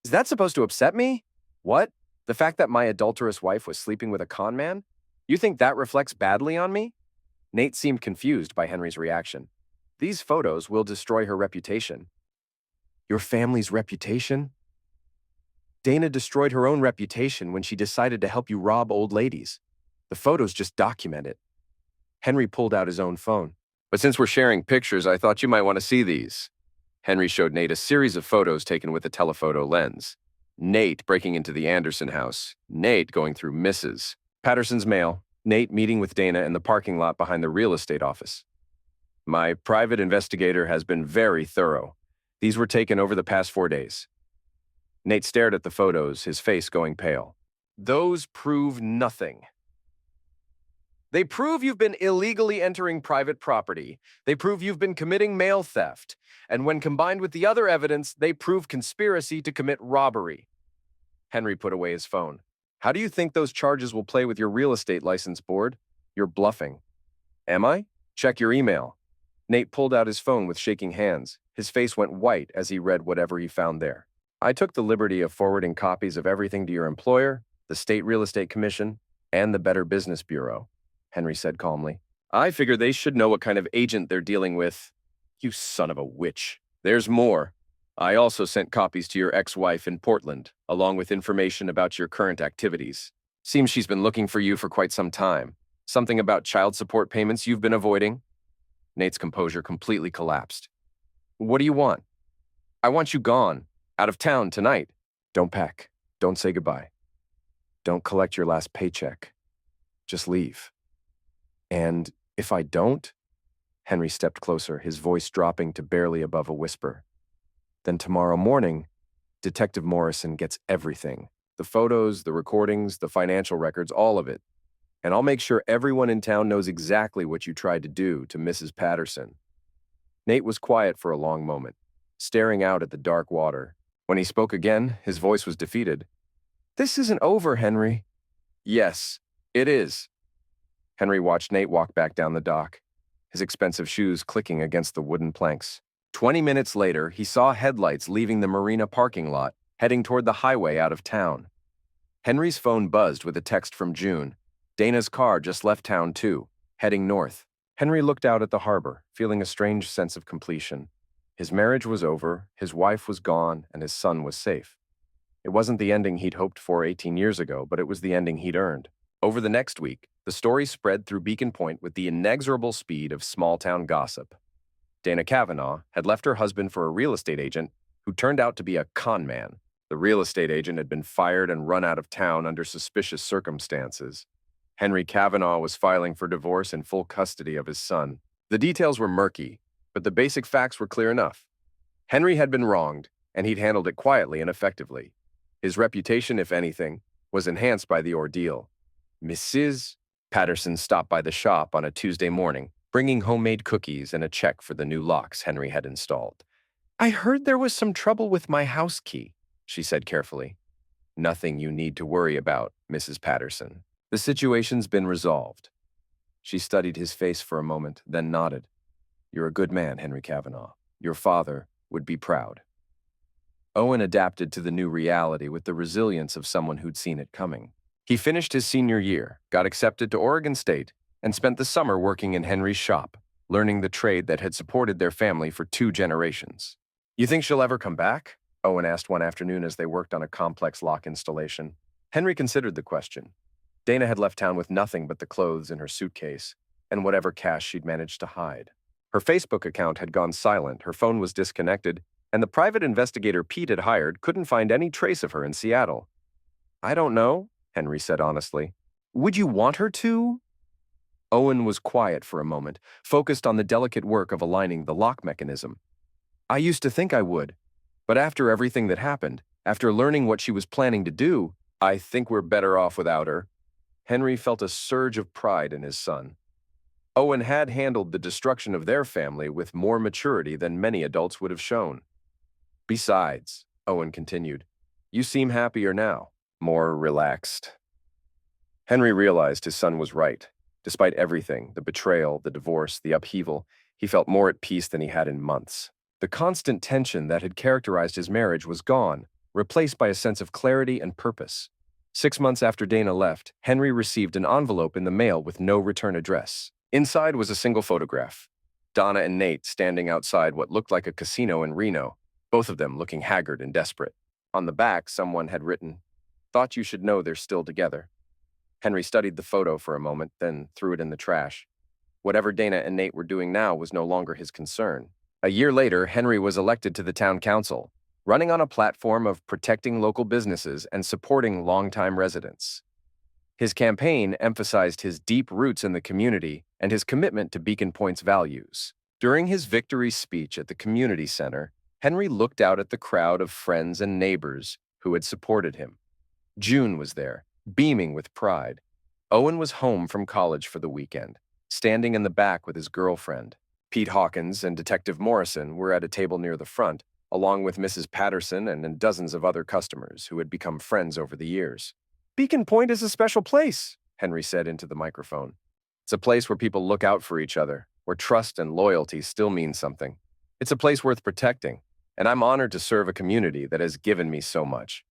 Is that supposed to upset me? What? The fact that my adulterous wife was sleeping with a con man? You think that reflects badly on me? Nate seemed confused by Henry's reaction. These photos will destroy her reputation. Your family's reputation? Dana destroyed her own reputation when she decided to help you rob old ladies. The photos just document it. Henry pulled out his own phone. But since we're sharing pictures, I thought you might want to see these. Henry showed Nate a series of photos taken with a telephoto lens. Nate breaking into the Anderson house. Nate going through Mrs. Patterson's mail. Nate meeting with Dana in the parking lot behind the real estate office. My private investigator has been very thorough. These were taken over the past 4 days. Nate stared at the photos, his face going pale. Those prove nothing. They prove you've been illegally entering private property. They prove you've been committing mail theft. And when combined with the other evidence, they prove conspiracy to commit robbery. Henry put away his phone. How do you think those charges will play with your real estate license board? You're bluffing. Am I? Check your email. Nate pulled out his phone with shaking hands. His face went white as he read whatever he found there. I took the liberty of forwarding copies of everything to your employer, the State Real Estate Commission, and the Better Business Bureau, Henry said calmly. I figure they should know what kind of agent they're dealing with. You son of a witch. There's more. I also sent copies to your ex-wife in Portland, along with information about your current activities. Seems she's been looking for you for quite some time. Something about child support payments you've been avoiding? Nate's composure completely collapsed. What do you want? I want you gone, out of town tonight. Don't pack. Don't say goodbye. Don't collect your last paycheck. Just leave. And if I don't? Henry stepped closer, his voice dropping to barely above a whisper. Then tomorrow morning, Detective Morrison gets everything. The photos, the recordings, the financial records, all of it. And I'll make sure everyone in town knows exactly what you tried to do to Mrs. Patterson. Nate was quiet for a long moment, staring out at the dark water. When he spoke again, his voice was defeated. This isn't over, Henry. Yes, it is. Henry watched Nate walk back down the dock, his expensive shoes clicking against the wooden planks. 20 minutes later, he saw headlights leaving the marina parking lot, heading toward the highway out of town. Henry's phone buzzed with a text from June. Dana's car just left town too, heading north. Henry looked out at the harbor, feeling a strange sense of completion. His marriage was over, his wife was gone, and his son was safe. It wasn't the ending he'd hoped for 18 years ago, but it was the ending he'd earned. Over the next week, the story spread through Beacon Point with the inexorable speed of small-town gossip. Dana Kavanaugh had left her husband for a real estate agent who turned out to be a con man. The real estate agent had been fired and run out of town under suspicious circumstances. Henry Kavanaugh was filing for divorce in full custody of his son. The details were murky, but the basic facts were clear enough. Henry had been wronged, and he'd handled it quietly and effectively. His reputation, if anything, was enhanced by the ordeal. Mrs. Patterson stopped by the shop on a Tuesday morning, bringing homemade cookies and a check for the new locks Henry had installed. I heard there was some trouble with my house key, she said carefully. Nothing you need to worry about, Mrs. Patterson. The situation's been resolved. She studied his face for a moment, then nodded. You're a good man, Henry Kavanaugh. Your father would be proud. Owen adapted to the new reality with the resilience of someone who'd seen it coming. He finished his senior year, got accepted to Oregon State, and spent the summer working in Henry's shop, learning the trade that had supported their family for 2 generations. You think she'll ever come back? Owen asked one afternoon as they worked on a complex lock installation. Henry considered the question. Dana had left town with nothing but the clothes in her suitcase and whatever cash she'd managed to hide. Her Facebook account had gone silent, her phone was disconnected, and the private investigator Pete had hired couldn't find any trace of her in Seattle. I don't know, Henry said honestly. Would you want her to? Owen was quiet for a moment, focused on the delicate work of aligning the lock mechanism. I used to think I would, but after everything that happened, after learning what she was planning to do, I think we're better off without her. Henry felt a surge of pride in his son. Owen had handled the destruction of their family with more maturity than many adults would have shown. Besides, Owen continued, you seem happier now, more relaxed. Henry realized his son was right. Despite everything, the betrayal, the divorce, the upheaval, he felt more at peace than he had in months. The constant tension that had characterized his marriage was gone, replaced by a sense of clarity and purpose. 6 months after Dana left, Henry received an envelope in the mail with no return address. Inside was a single photograph. Donna and Nate standing outside what looked like a casino in Reno, both of them looking haggard and desperate. On the back, someone had written, "Thought you should know they're still together." Henry studied the photo for a moment, then threw it in the trash. Whatever Dana and Nate were doing now was no longer his concern. A year later, Henry was elected to the town council, running on a platform of protecting local businesses and supporting longtime residents. His campaign emphasized his deep roots in the community and his commitment to Beacon Point's values. During his victory speech at the community center, Henry looked out at the crowd of friends and neighbors who had supported him. June was there, beaming with pride. Owen was home from college for the weekend, standing in the back with his girlfriend. Pete Hawkins and Detective Morrison were at a table near the front, along with Mrs. Patterson and dozens of other customers who had become friends over the years. Beacon Point is a special place, Henry said into the microphone. It's a place where people look out for each other, where trust and loyalty still mean something. It's a place worth protecting, and I'm honored to serve a community that has given me so much.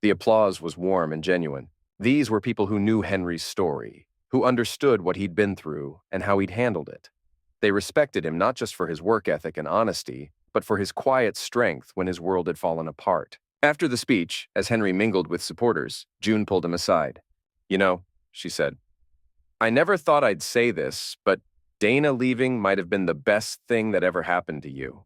The applause was warm and genuine. These were people who knew Henry's story, who understood what he'd been through and how he'd handled it. They respected him not just for his work ethic and honesty, but for his quiet strength when his world had fallen apart. After the speech, as Henry mingled with supporters, June pulled him aside. You know, she said, I never thought I'd say this, but Dana leaving might have been the best thing that ever happened to you.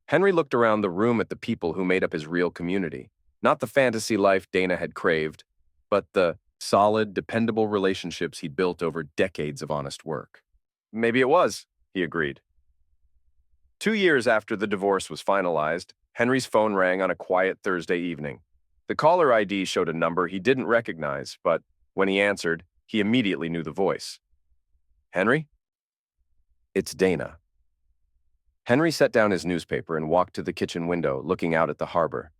Henry looked around the room at the people who made up his real community, not the fantasy life Dana had craved, but the Solid, dependable relationships he'd built over decades of honest work. Maybe it was, he agreed. 2 years after the divorce was finalized, Henry's phone rang on a quiet Thursday evening. The caller ID showed a number he didn't recognize, but when he answered, he immediately knew the voice. Henry? It's Dana. Henry set down his newspaper and walked to the kitchen window, looking out at the harbor.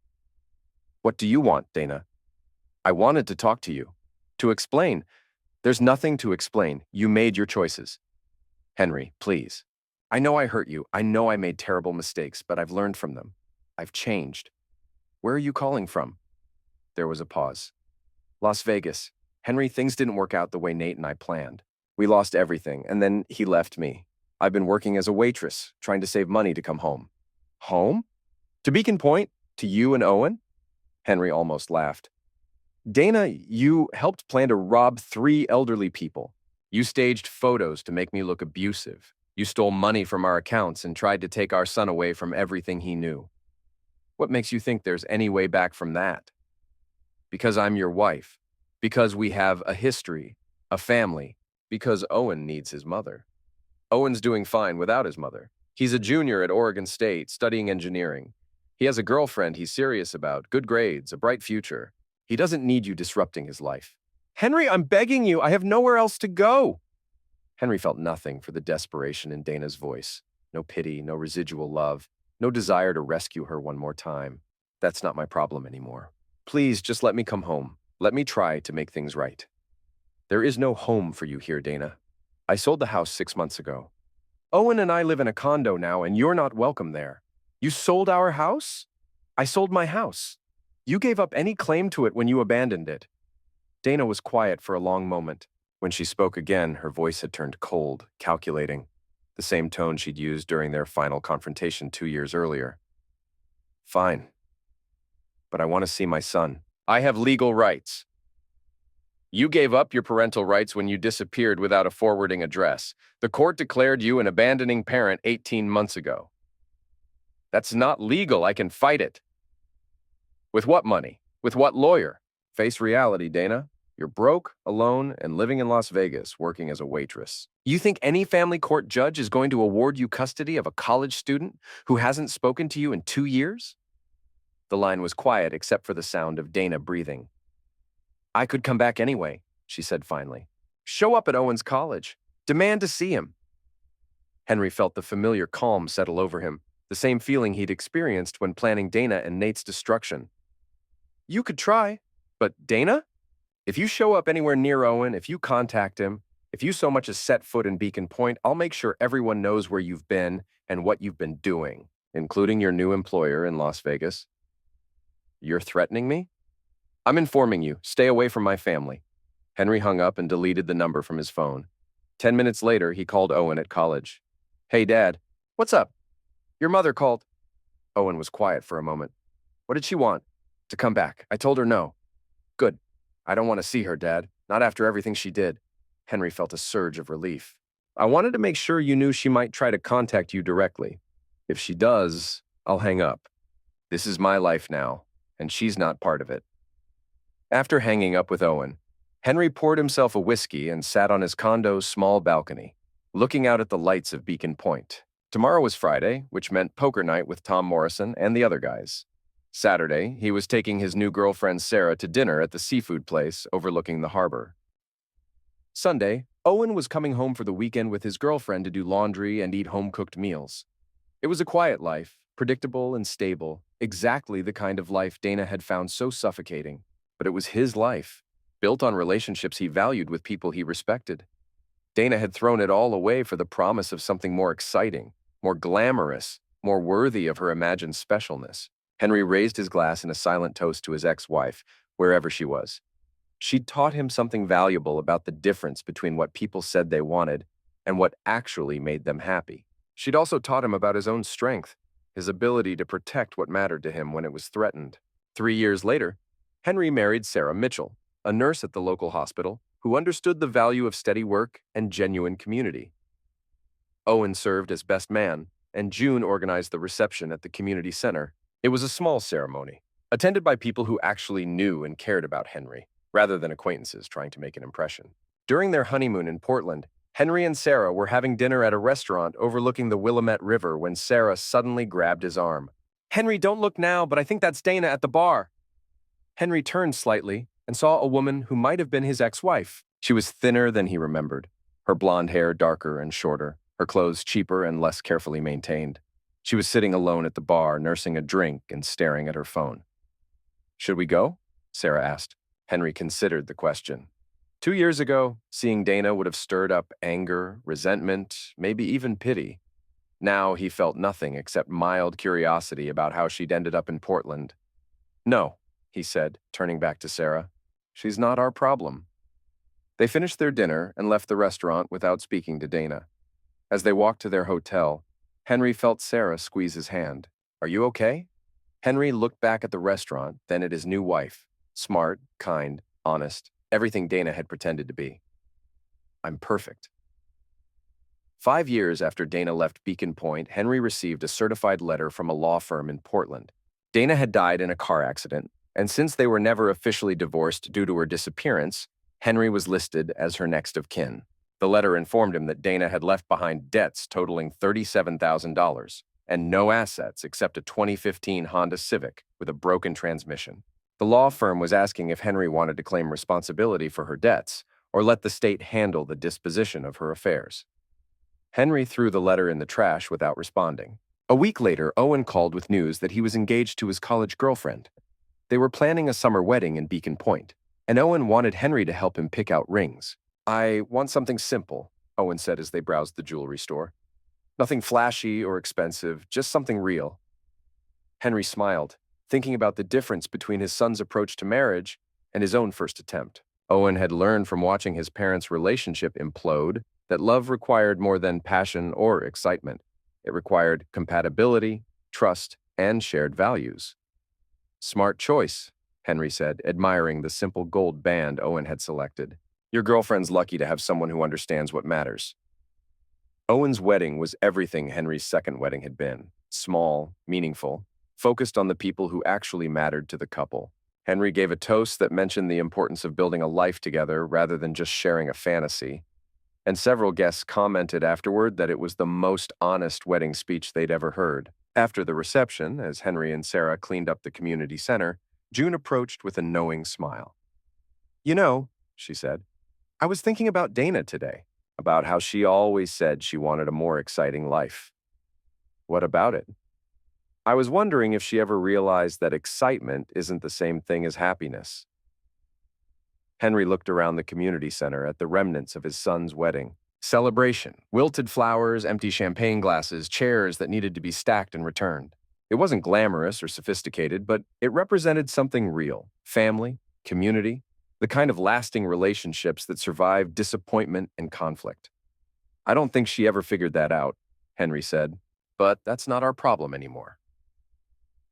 What do you want, Dana? I wanted to talk to you. To explain. There's nothing to explain. You made your choices. Henry, please. I know I hurt you. I know I made terrible mistakes, but I've learned from them. I've changed. Where are you calling from? There was a pause. Las Vegas. Henry, things didn't work out the way Nate and I planned. We lost everything, and then he left me. I've been working as a waitress, trying to save money to come home. Home? To Beacon Point? To you and Owen? Henry almost laughed. Dana, you helped plan to rob 3 elderly people. You staged photos to make me look abusive. You stole money from our accounts and tried to take our son away from everything he knew. What makes you think there's any way back from that? Because I'm your wife. Because we have a history, a family. Because Owen needs his mother. Owen's doing fine without his mother. He's a junior at Oregon State, studying engineering. He has a girlfriend he's serious about, good grades, a bright future. He doesn't need you disrupting his life. Henry, I'm begging you. I have nowhere else to go. Henry felt nothing for the desperation in Dana's voice. No pity, no residual love, no desire to rescue her one more time. That's not my problem anymore. Please, just let me come home. Let me try to make things right. There is no home for you here, Dana. I sold the house 6 months ago. Owen and I live in a condo now, and you're not welcome there. You sold our house? I sold my house. You gave up any claim to it when you abandoned it. Dana was quiet for a long moment. When she spoke again, her voice had turned cold, calculating, the same tone she'd used during their final confrontation 2 years earlier. Fine. But I want to see my son. I have legal rights. You gave up your parental rights when you disappeared without a forwarding address. The court declared you an abandoning parent 18 months ago. That's not legal. I can fight it. With what money? With what lawyer? Face reality, Dana. You're broke, alone, and living in Las Vegas, working as a waitress. You think any family court judge is going to award you custody of a college student who hasn't spoken to you in 2 years? The line was quiet except for the sound of Dana breathing. I could come back anyway, she said finally. Show up at Owen's college. Demand to see him. Henry felt the familiar calm settle over him, the same feeling he'd experienced when planning Dana and Nate's destruction. You could try, but Dana? If you show up anywhere near Owen, if you contact him, if you so much as set foot in Beacon Point, I'll make sure everyone knows where you've been and what you've been doing, including your new employer in Las Vegas. You're threatening me? I'm informing you. Stay away from my family. Henry hung up and deleted the number from his phone. 10 minutes later, he called Owen at college. Hey, Dad. What's up? Your mother called. Owen was quiet for a moment. What did she want? To come back. I told her no. Good. I don't want to see her, Dad. Not after everything she did. Henry felt a surge of relief. I wanted to make sure you knew she might try to contact you directly. If she does, I'll hang up. This is my life now, and she's not part of it. After hanging up with Owen, Henry poured himself a whiskey and sat on his condo's small balcony, looking out at the lights of Beacon Point. Tomorrow was Friday, which meant poker night with Tom Morrison and the other guys. Saturday, he was taking his new girlfriend Sarah to dinner at the seafood place overlooking the harbor. Sunday, Owen was coming home for the weekend with his girlfriend to do laundry and eat home-cooked meals. It was a quiet life, predictable and stable, exactly the kind of life Dana had found so suffocating. But it was his life, built on relationships he valued with people he respected. Dana had thrown it all away for the promise of something more exciting, more glamorous, more worthy of her imagined specialness. Henry raised his glass in a silent toast to his ex-wife, wherever she was. She'd taught him something valuable about the difference between what people said they wanted and what actually made them happy. She'd also taught him about his own strength, his ability to protect what mattered to him when it was threatened. 3 years later, Henry married Sarah Mitchell, a nurse at the local hospital who understood the value of steady work and genuine community. Owen served as best man, and June organized the reception at the community center. It was a small ceremony, attended by people who actually knew and cared about Henry. rather than acquaintances trying to make an impression. During their honeymoon in Portland, Henry and Sarah were having dinner at a restaurant overlooking the Willamette River when Sarah suddenly grabbed his arm. "Henry, don't look now, but I think that's Dana at the bar." Henry turned slightly and saw a woman who might have been his ex-wife. She was thinner than he remembered, her blonde hair darker and shorter, her clothes cheaper and less carefully maintained. She was sitting alone at the bar, nursing a drink and staring at her phone. "Should we go?" Sarah asked. Henry considered the question. 2 years ago, seeing Dana would have stirred up anger, resentment, maybe even pity. Now he felt nothing except mild curiosity about how she'd ended up in Portland. "No," he said, turning back to Sarah. "She's not our problem." They finished their dinner and left the restaurant without speaking to Dana. As they walked to their hotel, Henry felt Sarah squeeze his hand. "Are you okay?" Henry looked back at the restaurant, then at his new wife. Smart, kind, honest, everything Dana had pretended to be. "I'm perfect." 5 years after Dana left Beacon Point, Henry received a certified letter from a law firm in Portland. Dana had died in a car accident, and since they were never officially divorced due to her disappearance, Henry was listed as her next of kin. The letter informed him that Dana had left behind debts totaling $37,000 and no assets except a 2015 Honda Civic with a broken transmission. The law firm was asking if Henry wanted to claim responsibility for her debts or let the state handle the disposition of her affairs. Henry threw the letter in the trash without responding. A week later, Owen called with news that he was engaged to his college girlfriend. They were planning a summer wedding in Beacon Point, and Owen wanted Henry to help him pick out rings. "I want something simple," Owen said as they browsed the jewelry store. "Nothing flashy or expensive, just something real." Henry smiled, thinking about the difference between his son's approach to marriage and his own first attempt. Owen had learned from watching his parents' relationship implode that love required more than passion or excitement. It required compatibility, trust, and shared values. "Smart choice," Henry said, admiring the simple gold band Owen had selected. "Your girlfriend's lucky to have someone who understands what matters." Owen's wedding was everything Henry's second wedding had been. Small, meaningful, focused on the people who actually mattered to the couple. Henry gave a toast that mentioned the importance of building a life together rather than just sharing a fantasy. And several guests commented afterward that it was the most honest wedding speech they'd ever heard. After the reception, as Henry and Sarah cleaned up the community center, June approached with a knowing smile. "You know," she said, "I was thinking about Dana today, about how she always said she wanted a more exciting life." "What about it?" "I was wondering if she ever realized that excitement isn't the same thing as happiness." Henry looked around the community center at the remnants of his son's wedding. Celebration, wilted flowers, empty champagne glasses, chairs that needed to be stacked and returned. It wasn't glamorous or sophisticated, but it represented something real. Family, community, the kind of lasting relationships that survive disappointment and conflict. "I don't think she ever figured that out," Henry said, "but that's not our problem anymore."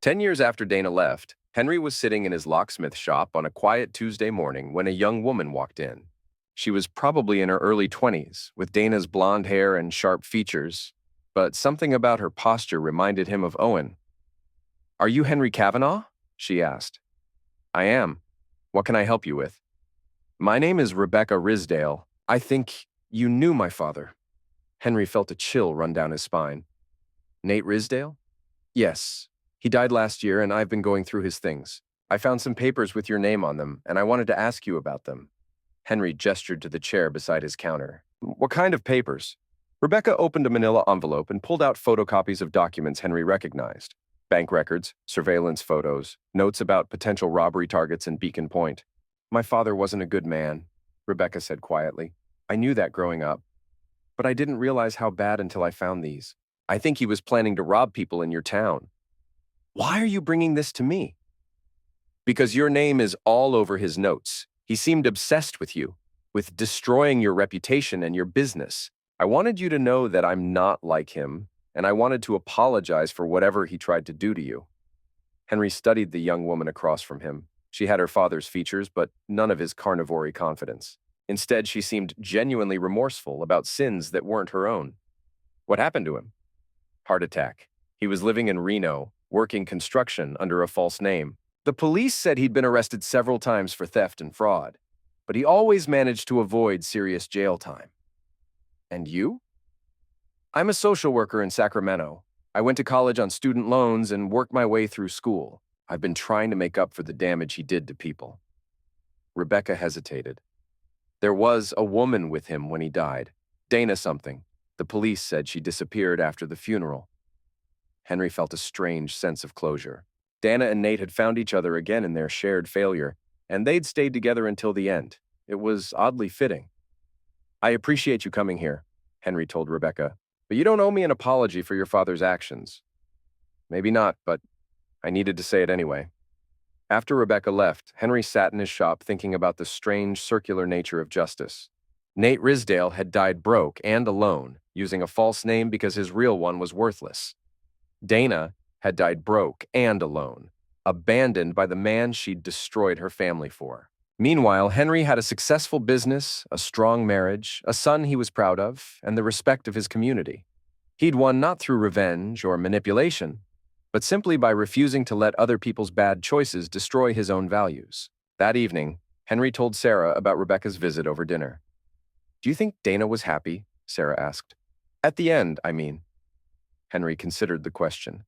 10 years after Dana left, Henry was sitting in his locksmith shop on a quiet Tuesday morning when a young woman walked in. She was probably in her early 20s, with Dana's blonde hair and sharp features, but something about her posture reminded him of Owen. "Are you Henry Kavanaugh?" she asked. "I am. What can I help you with?" "My name is Rebecca Risdale. I think you knew my father." Henry felt a chill run down his spine. "Nate Risdale?" "Yes. He died last year, and I've been going through his things. I found some papers with your name on them, and I wanted to ask you about them." Henry gestured to the chair beside his counter. "What kind of papers?" Rebecca opened a manila envelope and pulled out photocopies of documents Henry recognized. Bank records, surveillance photos, notes about potential robbery targets in Beacon Point. "My father wasn't a good man," Rebecca said quietly. "I knew that growing up, but I didn't realize how bad until I found these. I think he was planning to rob people in your town." "Why are you bringing this to me?" "Because your name is all over his notes. He seemed obsessed with you, with destroying your reputation and your business. I wanted you to know that I'm not like him, and I wanted to apologize for whatever he tried to do to you." Henry studied the young woman across from him. She had her father's features, but none of his carnivore confidence. Instead, she seemed genuinely remorseful about sins that weren't her own. "What happened to him?" "Heart attack. He was living in Reno, working construction under a false name. The police said he'd been arrested several times for theft and fraud, but he always managed to avoid serious jail time. And you? I'm a social worker in Sacramento. I went to college on student loans and worked my way through school. I've been trying to make up for the damage he did to people. Rebecca hesitated. There was a woman with him when he died. Dana something. The police said she disappeared after the funeral. Henry felt a strange sense of closure. Dana and Nate had found each other again in their shared failure, and they'd stayed together until the end. It was oddly fitting. I appreciate you coming here, Henry told Rebecca, but you don't owe me an apology for your father's actions. Maybe not, but I needed to say it anyway. After Rebecca left, Henry sat in his shop thinking about the strange circular nature of justice. Nate Risdale had died broke and alone, using a false name because his real one was worthless. Dana had died broke and alone, abandoned by the man she'd destroyed her family for. Meanwhile, Henry had a successful business, a strong marriage, a son he was proud of, and the respect of his community. He'd won not through revenge or manipulation, but simply by refusing to let other people's bad choices destroy his own values. That evening, Henry told Sarah about Rebecca's visit over dinner. Do you think Dana was happy? Sarah asked. At the end, I mean. Henry considered the question.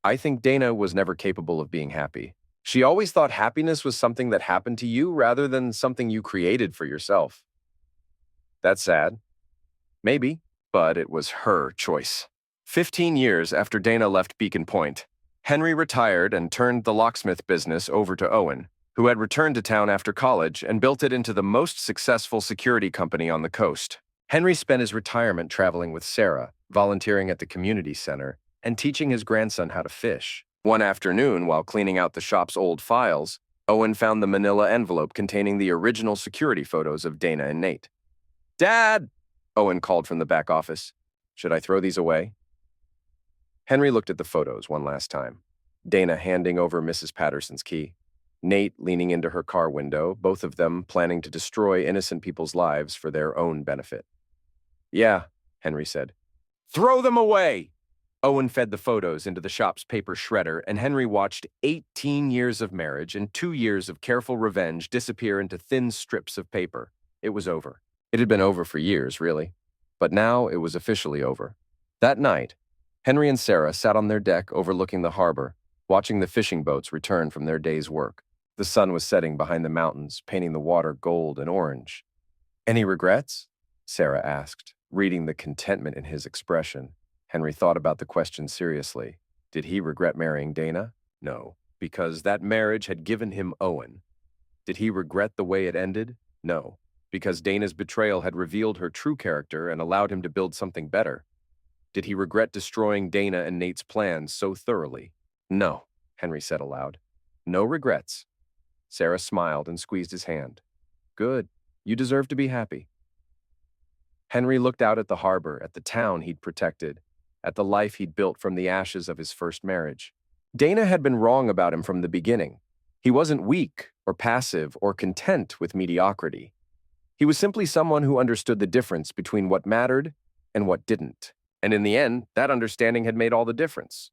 I think Dana was never capable of being happy. She always thought happiness was something that happened to you rather than something you created for yourself. That's sad. Maybe, but it was her choice. 15 years after Dana left Beacon Point, Henry retired and turned the locksmith business over to Owen, who had returned to town after college and built it into the most successful security company on the coast. Henry spent his retirement traveling with Sarah, volunteering at the community center, and teaching his grandson how to fish. One afternoon, while cleaning out the shop's old files, Owen found the manila envelope containing the original security photos of Dana and Nate. Dad! Owen called from the back office. Should I throw these away? Henry looked at the photos one last time. Dana handing over Mrs. Patterson's key. Nate leaning into her car window, both of them planning to destroy innocent people's lives for their own benefit. Yeah, Henry said. Throw them away! Owen fed the photos into the shop's paper shredder, and Henry watched 18 years of marriage and 2 years of careful revenge disappear into thin strips of paper. It was over. It had been over for years, really. But now it was officially over. That night, Henry and Sarah sat on their deck overlooking the harbor, watching the fishing boats return from their day's work. The sun was setting behind the mountains, painting the water gold and orange. Any regrets? Sarah asked, reading the contentment in his expression. Henry thought about the question seriously. Did he regret marrying Dana? No, because that marriage had given him Owen. Did he regret the way it ended? No, because Dana's betrayal had revealed her true character and allowed him to build something better. Did he regret destroying Dana and Nate's plans so thoroughly? No, Henry said aloud. No regrets. Sarah smiled and squeezed his hand. Good. You deserve to be happy. Henry looked out at the harbor, at the town he'd protected, at the life he'd built from the ashes of his first marriage. Dana had been wrong about him from the beginning. He wasn't weak or passive or content with mediocrity. He was simply someone who understood the difference between what mattered and what didn't. And in the end, that understanding had made all the difference.